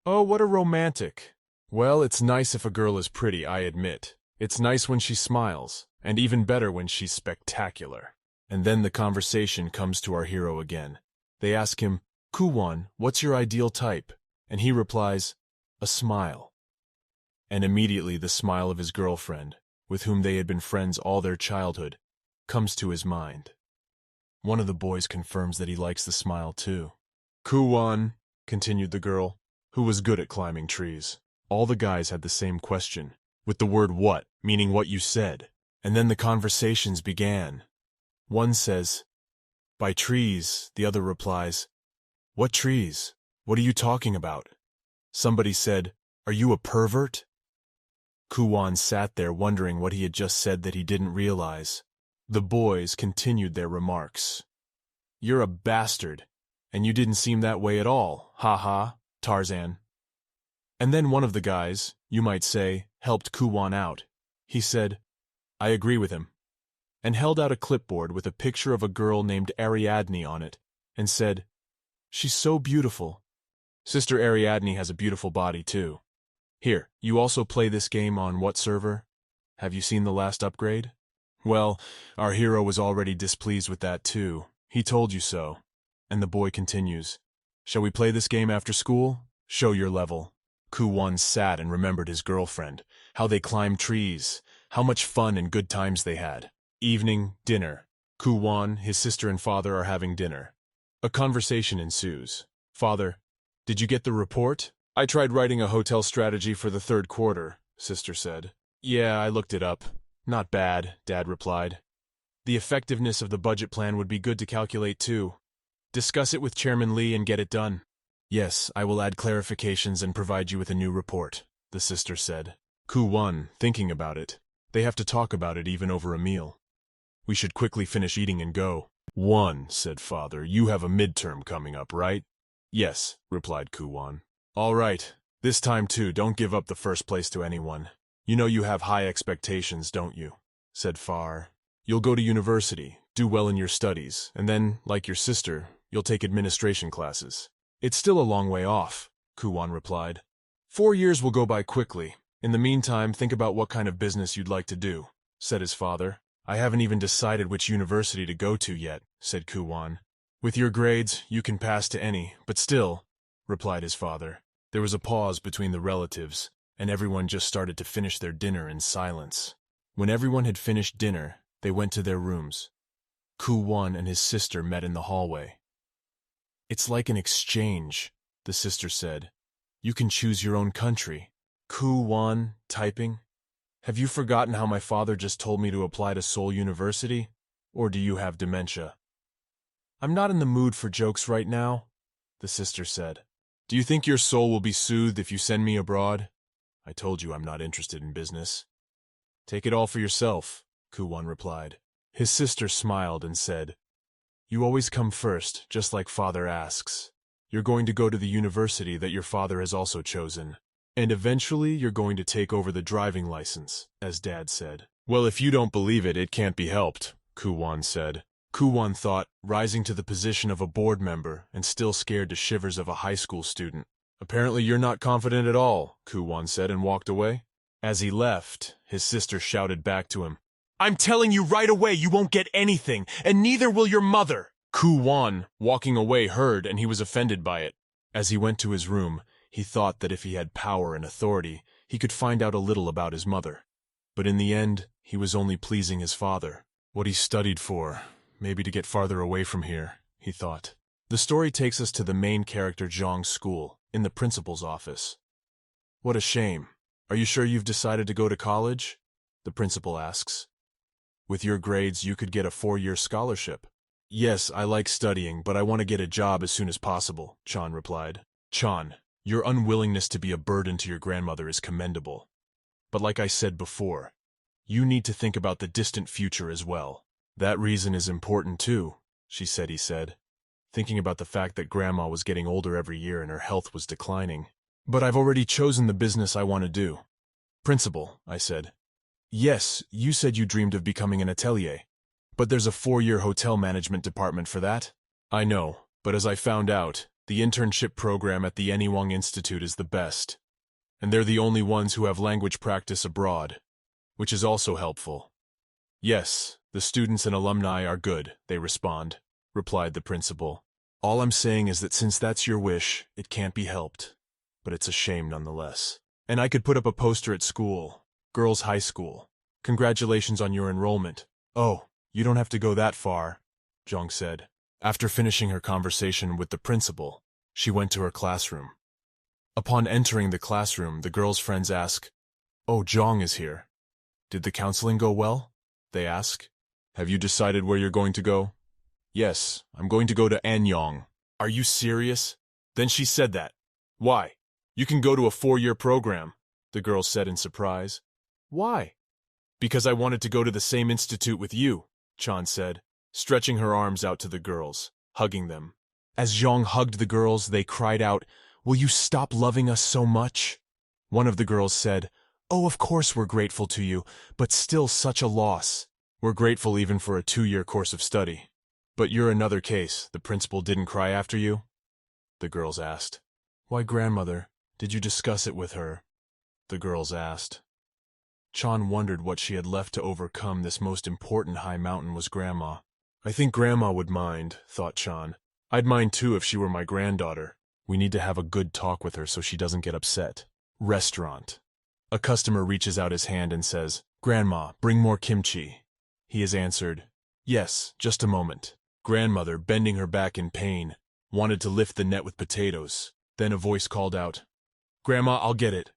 "Oh, what a romantic." "Well, it's nice if a girl is pretty, I admit. It's nice when she smiles, and even better when she's spectacular." And then the conversation comes to our hero again. They ask him, "Kuwan, what's your ideal type?" And he replies, "A smile." And immediately the smile of his girlfriend, with whom they had been friends all their childhood, comes to his mind. One of the boys confirms that he likes the smile too. "Kuwan," continued the girl, who was good at climbing trees. All the guys had the same question, with the word "what" meaning what you said. And then the conversations began. One says, "By trees," the other replies, "What trees? What are you talking about?" Somebody said, "Are you a pervert?" Kuwan sat there wondering what he had just said that he didn't realize. The boys continued their remarks. "You're a bastard, and you didn't seem that way at all, ha, Tarzan." And then one of the guys, you might say, helped Kuwan out. He said, "I agree with him," and held out a clipboard with a picture of a girl named Ariadne on it, and said, "She's so beautiful. Sister Ariadne has a beautiful body too. Here, you also play this game on what server? Have you seen the last upgrade?" Well, our hero was already displeased with that too. He told you so. And the boy continues, "Shall we play this game after school? Show your level." Kuwan sat and remembered his girlfriend, how they climbed trees, how much fun and good times they had. Evening, dinner. Kuwan, his sister and father are having dinner. A conversation ensues. "Father, did you get the report?" "I tried writing a hotel strategy for the third quarter," sister said. "Yeah, I looked it up. Not bad," Dad replied. "The effectiveness of the budget plan would be good to calculate too. Discuss it with Chairman Lee and get it done." "Yes, I will add clarifications and provide you with a new report," the sister said. Kuwan, thinking about it. They have to talk about it even over a meal. "We should quickly finish eating and go." "One," said father, "you have a midterm coming up, right?" "Yes," replied Kuwan. "All right. This time too, don't give up the first place to anyone. You know you have high expectations, don't you?" said Far. "You'll go to university, do well in your studies, and then, like your sister, you'll take administration classes." "It's still a long way off," Kuwan replied. 4 years will go by quickly. In the meantime, think about what kind of business you'd like to do," said his father. "I haven't even decided which university to go to yet," said Kuwan. "With your grades, you can pass to any, but still," replied his father. There was a pause between the relatives, and everyone just started to finish their dinner in silence. When everyone had finished dinner, they went to their rooms. Kuwan and his sister met in the hallway. "It's like an exchange," the sister said. "You can choose your own country." Kuwan, typing. "Have you forgotten how my father just told me to apply to Seoul University? Or do you have dementia?" "I'm not in the mood for jokes right now," the sister said. "Do you think your soul will be soothed if you send me abroad? I told you I'm not interested in business." "Take it all for yourself," Kuwan replied. His sister smiled and said, "You always come first, just like father asks. You're going to go to the university that your father has also chosen. And eventually you're going to take over the driving license, as Dad said." "Well, if you don't believe it, it can't be helped," Kuwan said. Kuwan thought, rising to the position of a board member and still scared to shivers of a high school student. "Apparently you're not confident at all," Kuwan said and walked away. As he left, his sister shouted back to him, "I'm telling you right away you won't get anything, and neither will your mother." Kuwan, walking away, heard, and he was offended by it. As he went to his room, he thought that if he had power and authority, he could find out a little about his mother. But in the end, he was only pleasing his father. What he studied for, maybe to get farther away from here, he thought. The story takes us to the main character Zhang's school, in the principal's office. What a shame. Are you sure you've decided to go to college? The principal asks. With your grades, you could get a 4-year scholarship. Yes, I like studying, but I want to get a job as soon as possible, Chan replied. Chan, your unwillingness to be a burden to your grandmother is commendable. But like I said before, you need to think about the distant future as well. That reason is important too, he said, thinking about the fact that Grandma was getting older every year and her health was declining. But I've already chosen the business I want to do. Principal, I said. Yes, you said you dreamed of becoming an atelier. But there's a 4-year hotel management department for that. I know, but as I found out, the internship program at the Eniwang Institute is the best. And they're the only ones who have language practice abroad, which is also helpful. Yes, the students and alumni are good, they respond, replied the principal. All I'm saying is that since that's your wish, it can't be helped. But it's a shame nonetheless. And I could put up a poster at school, girls' high school. Congratulations on your enrollment. Oh, you don't have to go that far, Zhang said. After finishing her conversation with the principal, she went to her classroom. Upon entering the classroom, the girls' friends ask, "Oh, Zhang is here. Did the counseling go well?" they ask. "Have you decided where you're going to go?" "Yes, I'm going to go to Anyang." "Are you serious?" Then she said that. "Why? You can go to a 4-year program," the girls said in surprise. "Why?" "Because I wanted to go to the same institute with you," Chan said, stretching her arms out to the girls, hugging them. As Zhang hugged the girls, they cried out, "Will you stop loving us so much?" One of the girls said, "Oh, of course we're grateful to you, but still such a loss. We're grateful even for a 2-year course of study." "But you're another case. The principal didn't cry after you?" the girls asked. "Why, grandmother, did you discuss it with her?" the girls asked. Chan wondered what she had left to overcome this most important high mountain was Grandma. "I think Grandma would mind," thought Chan. "I'd mind too if she were my granddaughter. We need to have a good talk with her so she doesn't get upset." Restaurant. A customer reaches out his hand and says, "Grandma, bring more kimchi." He is answered, "Yes, just a moment." Grandmother, bending her back in pain, wanted to lift the net with potatoes. Then a voice called out, "Grandma, I'll get it."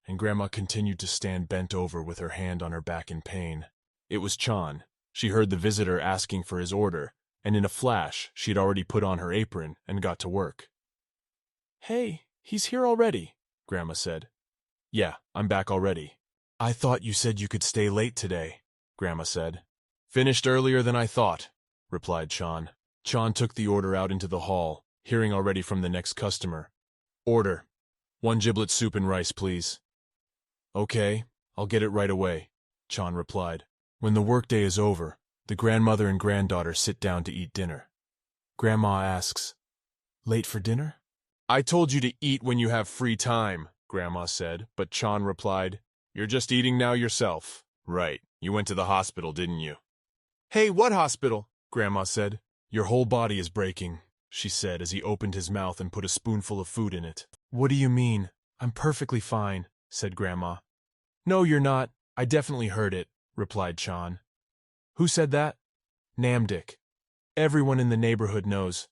And Grandma continued to stand bent over with her hand on her back in pain. It was Chan. She heard the visitor asking for his order, and in a flash, she'd already put on her apron and got to work. "Hey, he's here already," Grandma said. "Yeah, I'm back already." "I thought you said you could stay late today," Grandma said. "Finished earlier than I thought," replied Chan. Chan took the order out into the hall, hearing already from the next customer. "Order. 1 giblet soup and rice, please." "Okay, I'll get it right away," Chan replied. When the workday is over, the grandmother and granddaughter sit down to eat dinner. Grandma asks, "Late for dinner?" "I told you to eat when you have free time," Grandma said, but Chan replied, "You're just eating now yourself." "Right, you went to the hospital, didn't you?" "Hey, what hospital?" Grandma said. "Your whole body is breaking," she said as he opened his mouth and put a spoonful of food in it. "What do you mean? I'm perfectly fine," said Grandma. "No, you're not. I definitely heard it," replied Chan. "Who said that?" "Namdik. Everyone in the neighborhood knows.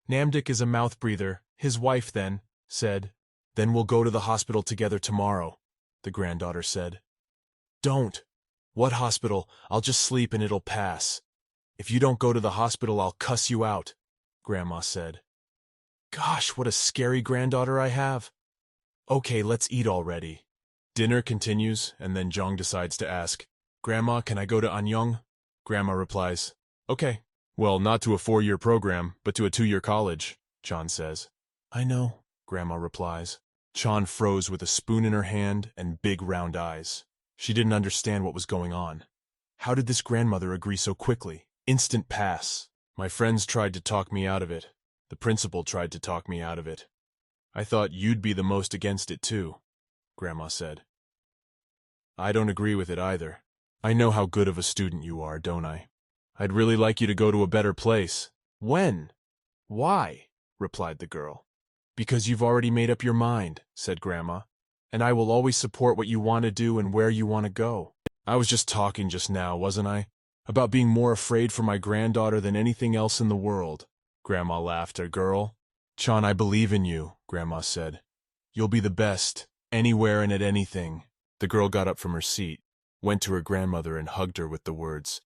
Namdik is a mouth breather. His wife then said, 'Then we'll go to the hospital together tomorrow,'" the granddaughter said. "Don't. What hospital? I'll just sleep and it'll pass. If you don't go to the hospital, I'll cuss you out," Grandma said. Gosh, what a scary granddaughter I have. Okay, let's eat already. Dinner continues, and then Zhang decides to ask, "Grandma, can I go to Anyang?" Grandma replies, "Okay." "Well, not to a 4-year program, but to a 2-year college," Chan says. "I know," Grandma replies. Chan froze with a spoon in her hand and big round eyes. She didn't understand what was going on. How did this grandmother agree so quickly? Instant pass. My friends tried to talk me out of it. The principal tried to talk me out of it. I thought you'd be the most against it too, Grandma said. I don't agree with it either. I know how good of a student you are, don't I? I'd really like you to go to a better place. When? Why? Replied the girl. Because you've already made up your mind, said Grandma, and I will always support what you want to do and where you want to go. I was just talking just now, wasn't I? About being more afraid for my granddaughter than anything else in the world. Grandma laughed. A girl. Chan, I believe in you, Grandma said. You'll be the best, anywhere and at anything. The girl got up from her seat, went to her grandmother and hugged her with the words,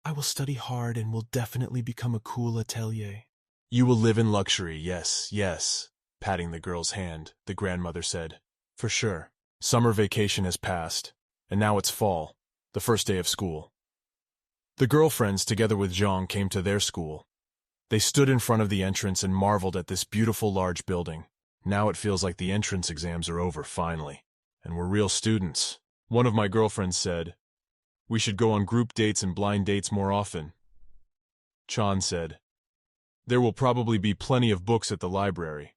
"I will study hard and will definitely become a cool atelier." "You will live in luxury, yes, yes." Patting the girl's hand, the grandmother said, "For sure." Summer vacation has passed, and now it's fall, the first day of school. The girlfriends, together with Zhang, came to their school. They stood in front of the entrance and marveled at this beautiful large building. Now it feels like the entrance exams are over finally, and we're real students. One of my girlfriends said, "We should go on group dates and blind dates more often." Chan said, "There will probably be plenty of books at the library."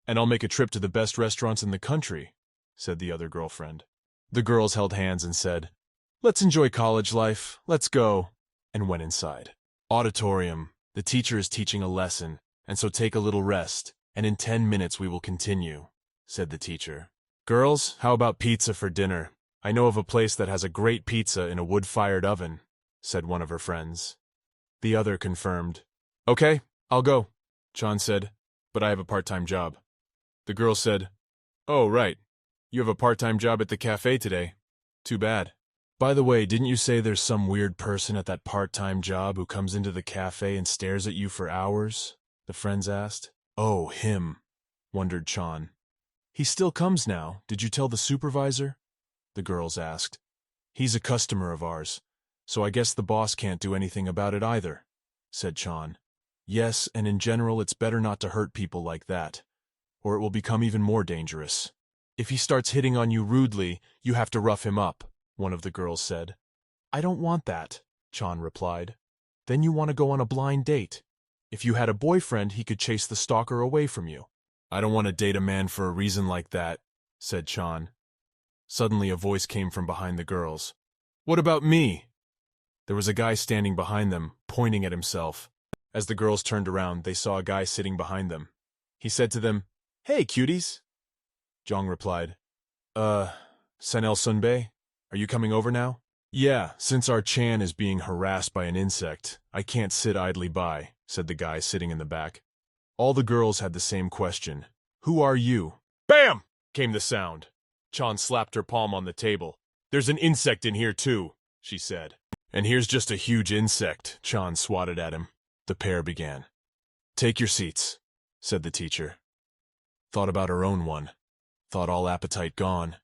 "And I'll make a trip to the best restaurants in the country," said the other girlfriend. The girls held hands and said, "Let's enjoy college life, let's go," and went inside. Auditorium. The teacher is teaching a lesson, and so take a little rest, and in 10 minutes we will continue, said the teacher. "Girls, how about pizza for dinner? I know of a place that has a great pizza in a wood-fired oven," said one of her friends. The other confirmed. "Okay, I'll go," Chan said, "but I have a part-time job." The girl said, "Oh, right. You have a part-time job at the cafe today. Too bad. By the way, didn't you say there's some weird person at that part-time job who comes into the cafe and stares at you for hours?" the friends asked. "Oh, him," wondered Chan. "He still comes now. Did you tell the supervisor?" the girls asked. "He's a customer of ours, so I guess the boss can't do anything about it either," said Chan. "Yes, and in general it's better not to hurt people like that, or it will become even more dangerous. If he starts hitting on you rudely, you have to rough him up," one of the girls said. "I don't want that," Chan replied. "Then you want to go on a blind date. If you had a boyfriend, he could chase the stalker away from you." "I don't want to date a man for a reason like that," said Chan. Suddenly a voice came from behind the girls. "What about me?" There was a guy standing behind them, pointing at himself. As the girls turned around, they saw a guy sitting behind them. He said to them, "Hey, cuties." Jong replied, Sanel Sunbae, are you coming over now?" "Yeah, since our Chan is being harassed by an insect, I can't sit idly by," said the guy sitting in the back. All the girls had the same question. "Who are you?" Bam! Came the sound. Chan slapped her palm on the table. "There's an insect in here too," she said. "And here's just a huge insect," Chan swatted at him. The pair began. "Take your seats," said the teacher. Thought about her own one. Thought all appetite gone.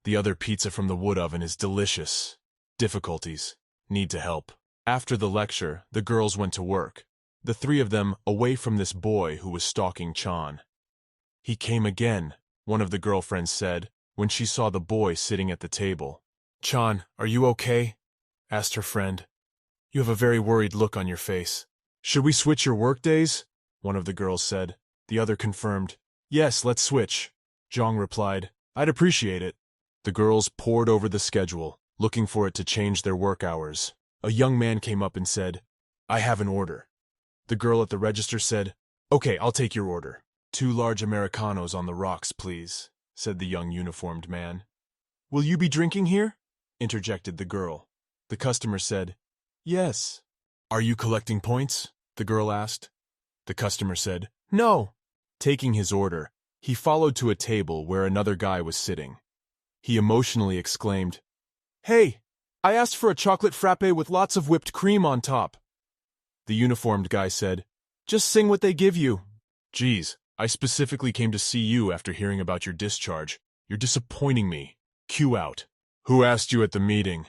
The other pizza from the wood oven is delicious. Difficulties. Need to help. After the lecture, the girls went to work. The three of them away from this boy who was stalking Chan. "He came again," one of the girlfriends said, when she saw the boy sitting at the table. "Chan, are you okay?" asked her friend. "You have a very worried look on your face." "Should we switch your work days?" one of the girls said. The other confirmed. "Yes, let's switch." Zhang replied, "I'd appreciate it." The girls pored over the schedule, looking for it to change their work hours. A young man came up and said, "I have an order." The girl at the register said, "Okay, I'll take your order." "2 large Americanos on the rocks, please," said the young uniformed man. "Will you be drinking here?" interjected the girl. The customer said, "Yes." "Are you collecting points?" the girl asked. The customer said, "No." Taking his order, he followed to a table where another guy was sitting. He emotionally exclaimed, "Hey, I asked for a chocolate frappe with lots of whipped cream on top." The uniformed guy said, "Just sing what they give you." "Geez, I specifically came to see you after hearing about your discharge. You're disappointing me. Cue out." "Who asked you at the meeting?"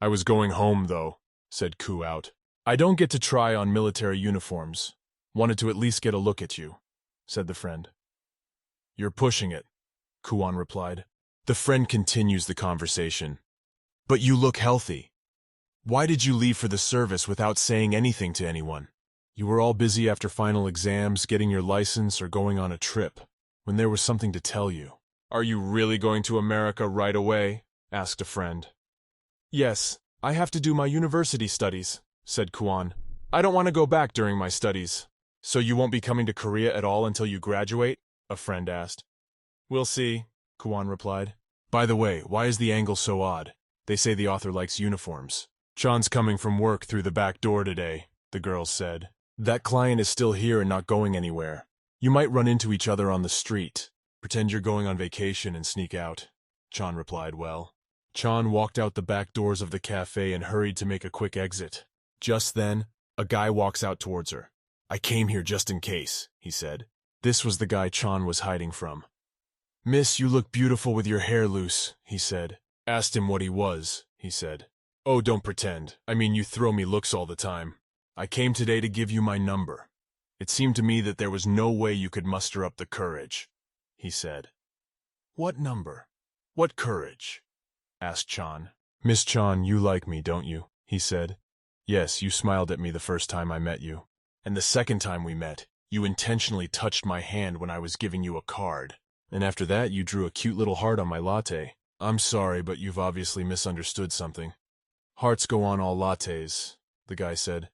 "I was going home, though," said Cue out. "I don't get to try on military uniforms. Wanted to at least get a look at you," said the friend. "You're pushing it," Kuan replied. The friend continues the conversation. "But you look healthy. Why did you leave for the service without saying anything to anyone? You were all busy after final exams, getting your license, or going on a trip, when there was something to tell you." "Are you really going to America right away?" asked a friend. "Yes, I have to do my university studies," said Kuan. "I don't want to go back during my studies." "So you won't be coming to Korea at all until you graduate?" a friend asked. "We'll see," Kuan replied. "By the way, why is the angle so odd? They say the author likes uniforms." "Chan's coming from work through the back door today," the girls said. "That client is still here and not going anywhere. You might run into each other on the street. Pretend you're going on vacation and sneak out." Chan replied well. Chan walked out the back doors of the cafe and hurried to make a quick exit. Just then, a guy walks out towards her. "I came here just in case," he said. This was the guy Chan was hiding from. "Miss, you look beautiful with your hair loose," he said. Asked him what he was, he said. "Oh, don't pretend. I mean, you throw me looks all the time. I came today to give you my number. It seemed to me that there was no way you could muster up the courage," he said. "What number? What courage?" asked Chan. "Miss Chan, you like me, don't you?" he said. "Yes, you smiled at me the first time I met you. And the second time we met, you intentionally touched my hand when I was giving you a card. And after that, you drew a cute little heart on my latte. I'm sorry, but you've obviously misunderstood something. Hearts go on all lattes," the guy said.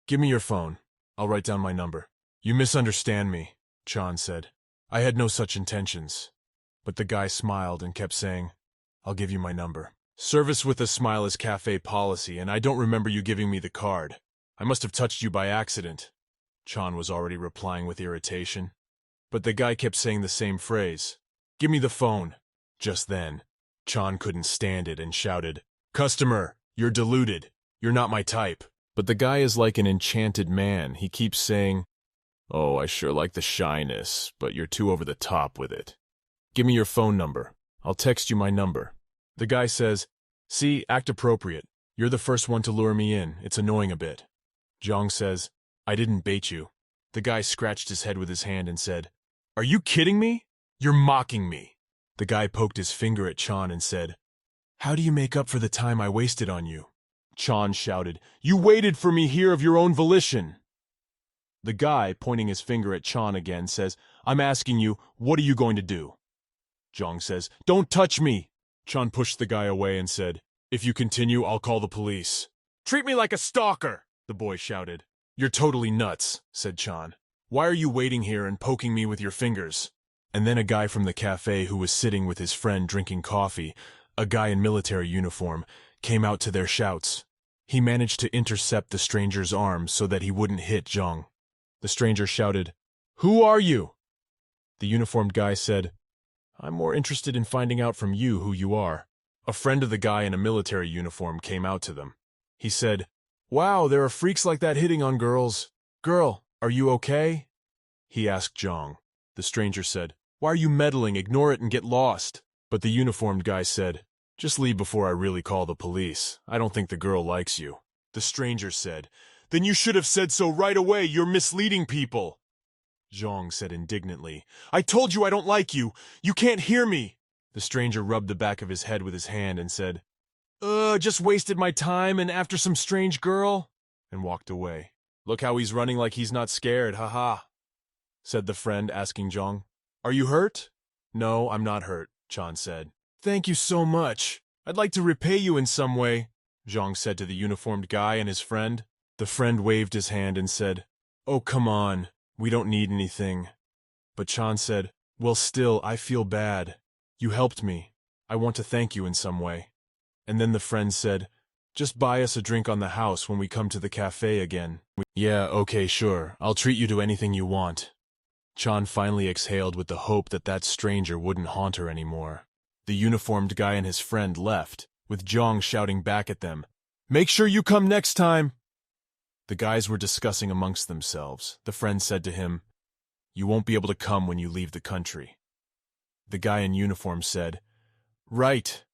"Give me your phone. I'll write down my number." "You misunderstand me," Chan said. "I had no such intentions." But the guy smiled and kept saying, "I'll give you my number. Service with a smile is cafe policy, and I don't remember you giving me the card. I must have touched you by accident." Chan was already replying with irritation. But the guy kept saying the same phrase. "Give me the phone." Just then, Chan couldn't stand it and shouted, "Customer, you're deluded. You're not my type." But the guy is like an enchanted man. He keeps saying, "Oh, I sure like the shyness, but you're too over the top with it. Give me your phone number. I'll text you my number." The guy says, "See, act appropriate. You're the first one to lure me in. It's annoying a bit." Jong says, "I didn't bait you." The guy scratched his head with his hand and said, "Are you kidding me? You're mocking me." The guy poked his finger at Chan and said, "How do you make up for the time I wasted on you?" Chan shouted, "You waited for me here of your own volition." The guy, pointing his finger at Chan again, says, "I'm asking you, what are you going to do?" Jong says, "Don't touch me." Chan pushed the guy away and said, "If you continue, I'll call the police." "Treat me like a stalker," the boy shouted. "You're totally nuts," said Chan. "Why are you waiting here and poking me with your fingers?" And then a guy from the cafe who was sitting with his friend drinking coffee, a guy in military uniform, came out to their shouts. He managed to intercept the stranger's arm so that he wouldn't hit Jong. The stranger shouted, "Who are you?" The uniformed guy said, "I'm more interested in finding out from you who you are." A friend of the guy in a military uniform came out to them. He said, "Wow, there are freaks like that hitting on girls. Girl, are you okay?" He asked Jong. The stranger said, "Why are you meddling? Ignore it and get lost." But the uniformed guy said, "Just leave before I really call the police. I don't think the girl likes you." The stranger said, "Then you should have said so right away. You're misleading people." Jong said indignantly, "I told you I don't like you. You can't hear me." The stranger rubbed the back of his head with his hand and said, Just wasted my time and after some strange girl," and walked away. "Look how he's running like he's not scared, haha," said the friend, asking Jong, "Are you hurt?" "No, I'm not hurt," Chan said. "Thank you so much. I'd like to repay you in some way," Jong said to the uniformed guy and his friend. The friend waved his hand and said, "Oh, come on. We don't need anything." But Chan said, "Well, still, I feel bad. You helped me. I want to thank you in some way." And then the friend said, "Just buy us a drink on the house when we come to the cafe again." "Yeah, okay, sure. I'll treat you to anything you want." Chan finally exhaled with the hope that that stranger wouldn't haunt her anymore. The uniformed guy and his friend left, with Jong shouting back at them, "Make sure you come next time." The guys were discussing amongst themselves. The friend said to him, "You won't be able to come when you leave the country." The guy in uniform said, "Right."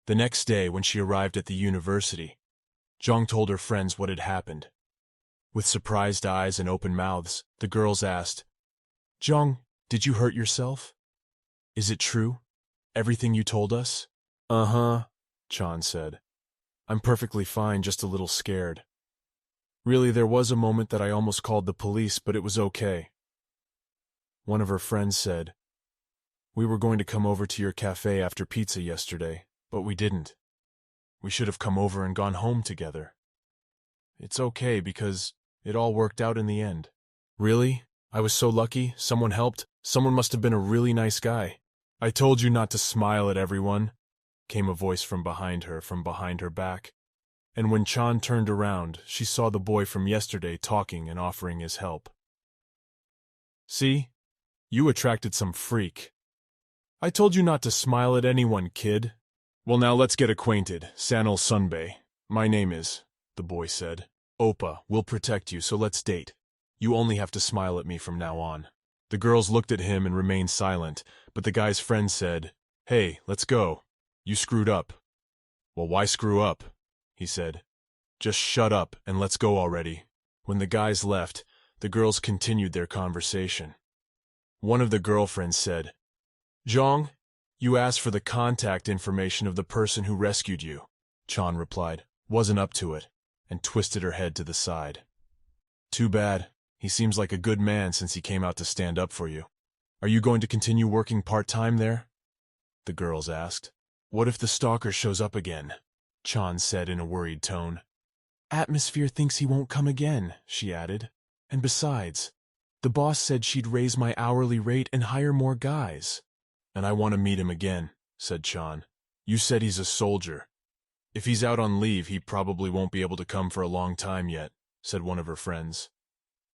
The next day, when she arrived at the university, Jong told her friends what had happened. With surprised eyes and open mouths, the girls asked, "Jong, did you hurt yourself? Is it true? Everything you told us?" "Uh-huh," Chan said. "I'm perfectly fine, just a little scared. Really, there was a moment that I almost called the police, but it was okay." One of her friends said, "We were going to come over to your cafe after pizza yesterday, but we didn't. We should have come over and gone home together. It's okay because it all worked out in the end." "Really? I was so lucky. Someone helped. Someone must have been a really nice guy." "I told you not to smile at everyone," came a voice from behind her back. And when Chan turned around, she saw the boy from yesterday talking and offering his help. "See? You attracted some freak. I told you not to smile at anyone, kid. Well, now let's get acquainted, Sanal Sunbay. My name is, the boy said. Opa, we'll protect you, so let's date. You only have to smile at me from now on. The girls looked at him and remained silent, but the guy's friend said, Hey, let's go. You screwed up. Well, why screw up? He said. Just shut up and let's go already. When the guys left, the girls continued their conversation. One of the girlfriends said, Zhang, you asked for the contact information of the person who rescued you. Chan replied, wasn't up to it, and twisted her head to the side. Too bad. He seems like a good man since he came out to stand up for you. Are you going to continue working part-time there? The girls asked. What if the stalker shows up again? Chan said in a worried tone. Atmosphere thinks he won't come again, she added. And besides, the boss said she'd raise my hourly rate and hire more guys. And I want to meet him again, said Chan. You said he's a soldier. If he's out on leave, he probably won't be able to come for a long time yet, said one of her friends.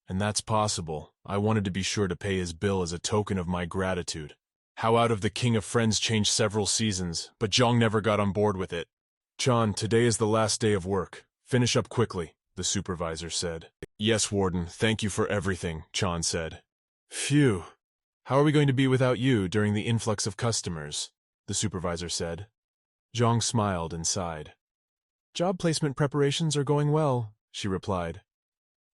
And that's possible. I wanted to be sure to pay his bill as a token of my gratitude. How Out of the King of Friends changed several seasons, but Zhang never got on board with it. Chan, today is the last day of work. Finish up quickly, the supervisor said. Yes, Warden, thank you for everything, Chan said. Phew. How are we going to be without you during the influx of customers? The supervisor said. Zhang smiled and sighed. Job placement preparations are going well, she replied.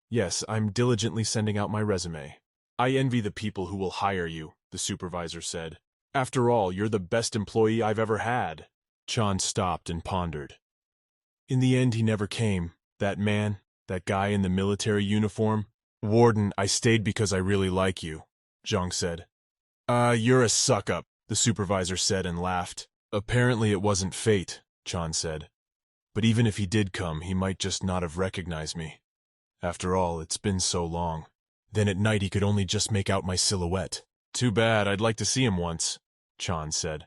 Yes, I'm diligently sending out my resume. I envy the people who will hire you, the supervisor said. After all, you're the best employee I've ever had. Chan stopped and pondered. In the end, he never came. That man, that guy in the military uniform. Warden, I stayed because I really like you, Zhang said. You're a suck-up, the supervisor said and laughed. Apparently it wasn't fate, Chan said. But even if he did come, he might just not have recognized me. After all, it's been so long. Then at night he could only just make out my silhouette. Too bad, I'd like to see him once, Chan said.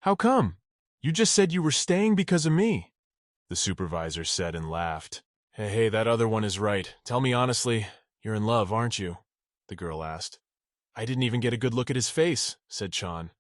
How come? You just said you were staying because of me, the supervisor said and laughed. Hey, that other one is right. Tell me honestly, you're in love, aren't you? The girl asked. I didn't even get a good look at his face, said Chan.